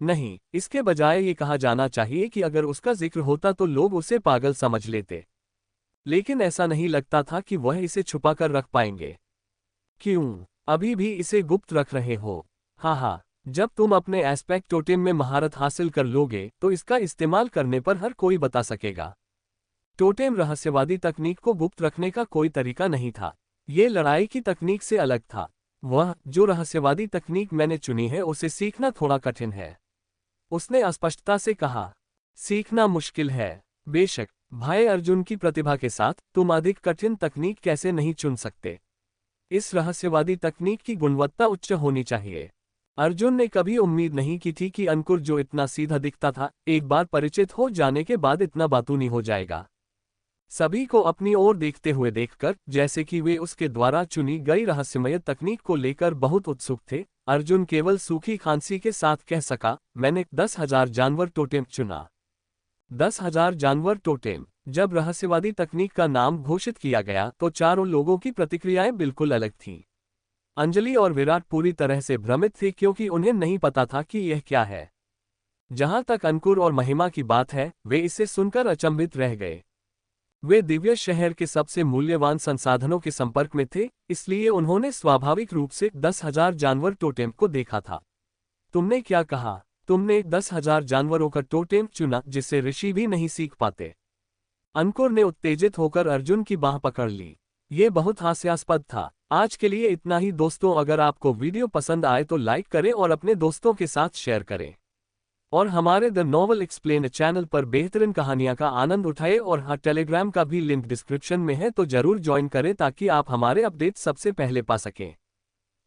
नहीं, इसके बजाय ये कहा जाना चाहिए कि अगर उसका जिक्र होता तो लोग उसे पागल समझ लेते। लेकिन ऐसा नहीं लगता था कि वह इसे छुपा कर रख पाएंगे। क्यों अभी भी इसे गुप्त रख रहे हो? हाँ, जब तुम अपने एस्पेक्ट टोटेम में महारत हासिल कर लोगे तो इसका इस्तेमाल करने पर हर कोई बता सकेगा। टोटेम रहस्यवादी तकनीक को गुप्त रखने का कोई तरीका नहीं था। ये लड़ाई की तकनीक से अलग था। वह जो रहस्यवादी तकनीक मैंने चुनी है उसे सीखना थोड़ा कठिन है, उसने स्पष्टता से कहा। सीखना मुश्किल है? बेशक भाई, अर्जुन की प्रतिभा के साथ तुम अधिक कठिन तकनीक कैसे नहीं चुन सकते? इस रहस्यवादी तकनीक की गुणवत्ता उच्च होनी चाहिए। अर्जुन ने कभी उम्मीद नहीं की थी कि अंकुर जो इतना सीधा दिखता था, एक बार परिचित हो जाने के बाद इतना बातूनी हो जाएगा। सभी को अपनी ओर देखते हुए देखकर, जैसे कि वे उसके द्वारा चुनी गई रहस्यमय तकनीक को लेकर बहुत उत्सुक थे, अर्जुन केवल सूखी खांसी के साथ कह सका, मैंने 10,000 जानवर टोटेम चुना। 10,000 जानवर टोटेम। जब रहस्यवादी तकनीक का नाम घोषित किया गया तो चारों लोगों की प्रतिक्रियाएं बिल्कुल अलग थीं। अंजलि और विराट पूरी तरह से भ्रमित थे, क्योंकि उन्हें नहीं पता था कि यह क्या है। जहां तक अंकुर और महिमा की बात है, वे इसे सुनकर अचंभित रह गए। वे दिव्य शहर के सबसे मूल्यवान संसाधनों के संपर्क में थे, इसलिए उन्होंने स्वाभाविक रूप से 10,000 जानवर टोटेम को देखा था। तुमने क्या कहा? तुमने 10,000 जानवरों का टोटेम चुना जिसे ऋषि भी नहीं सीख पाते। अंकुर ने उत्तेजित होकर अर्जुन की बाह पकड़ ली। ये बहुत हास्यास्पद था। आज के लिए इतना ही दोस्तों, अगर आपको वीडियो पसंद आए तो लाइक करें और अपने दोस्तों के साथ शेयर करें। और हमारे द नॉवल एक्सप्लेन चैनल पर बेहतरीन कहानियां का आनंद उठाएं। और हाँ, टेलीग्राम का भी लिंक डिस्क्रिप्शन में है, तो जरूर ज्वाइन करें ताकि आप हमारे अपडेट सबसे पहले पा सकें।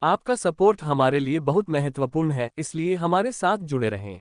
आपका सपोर्ट हमारे लिए बहुत महत्वपूर्ण है, इसलिए हमारे साथ जुड़े रहें।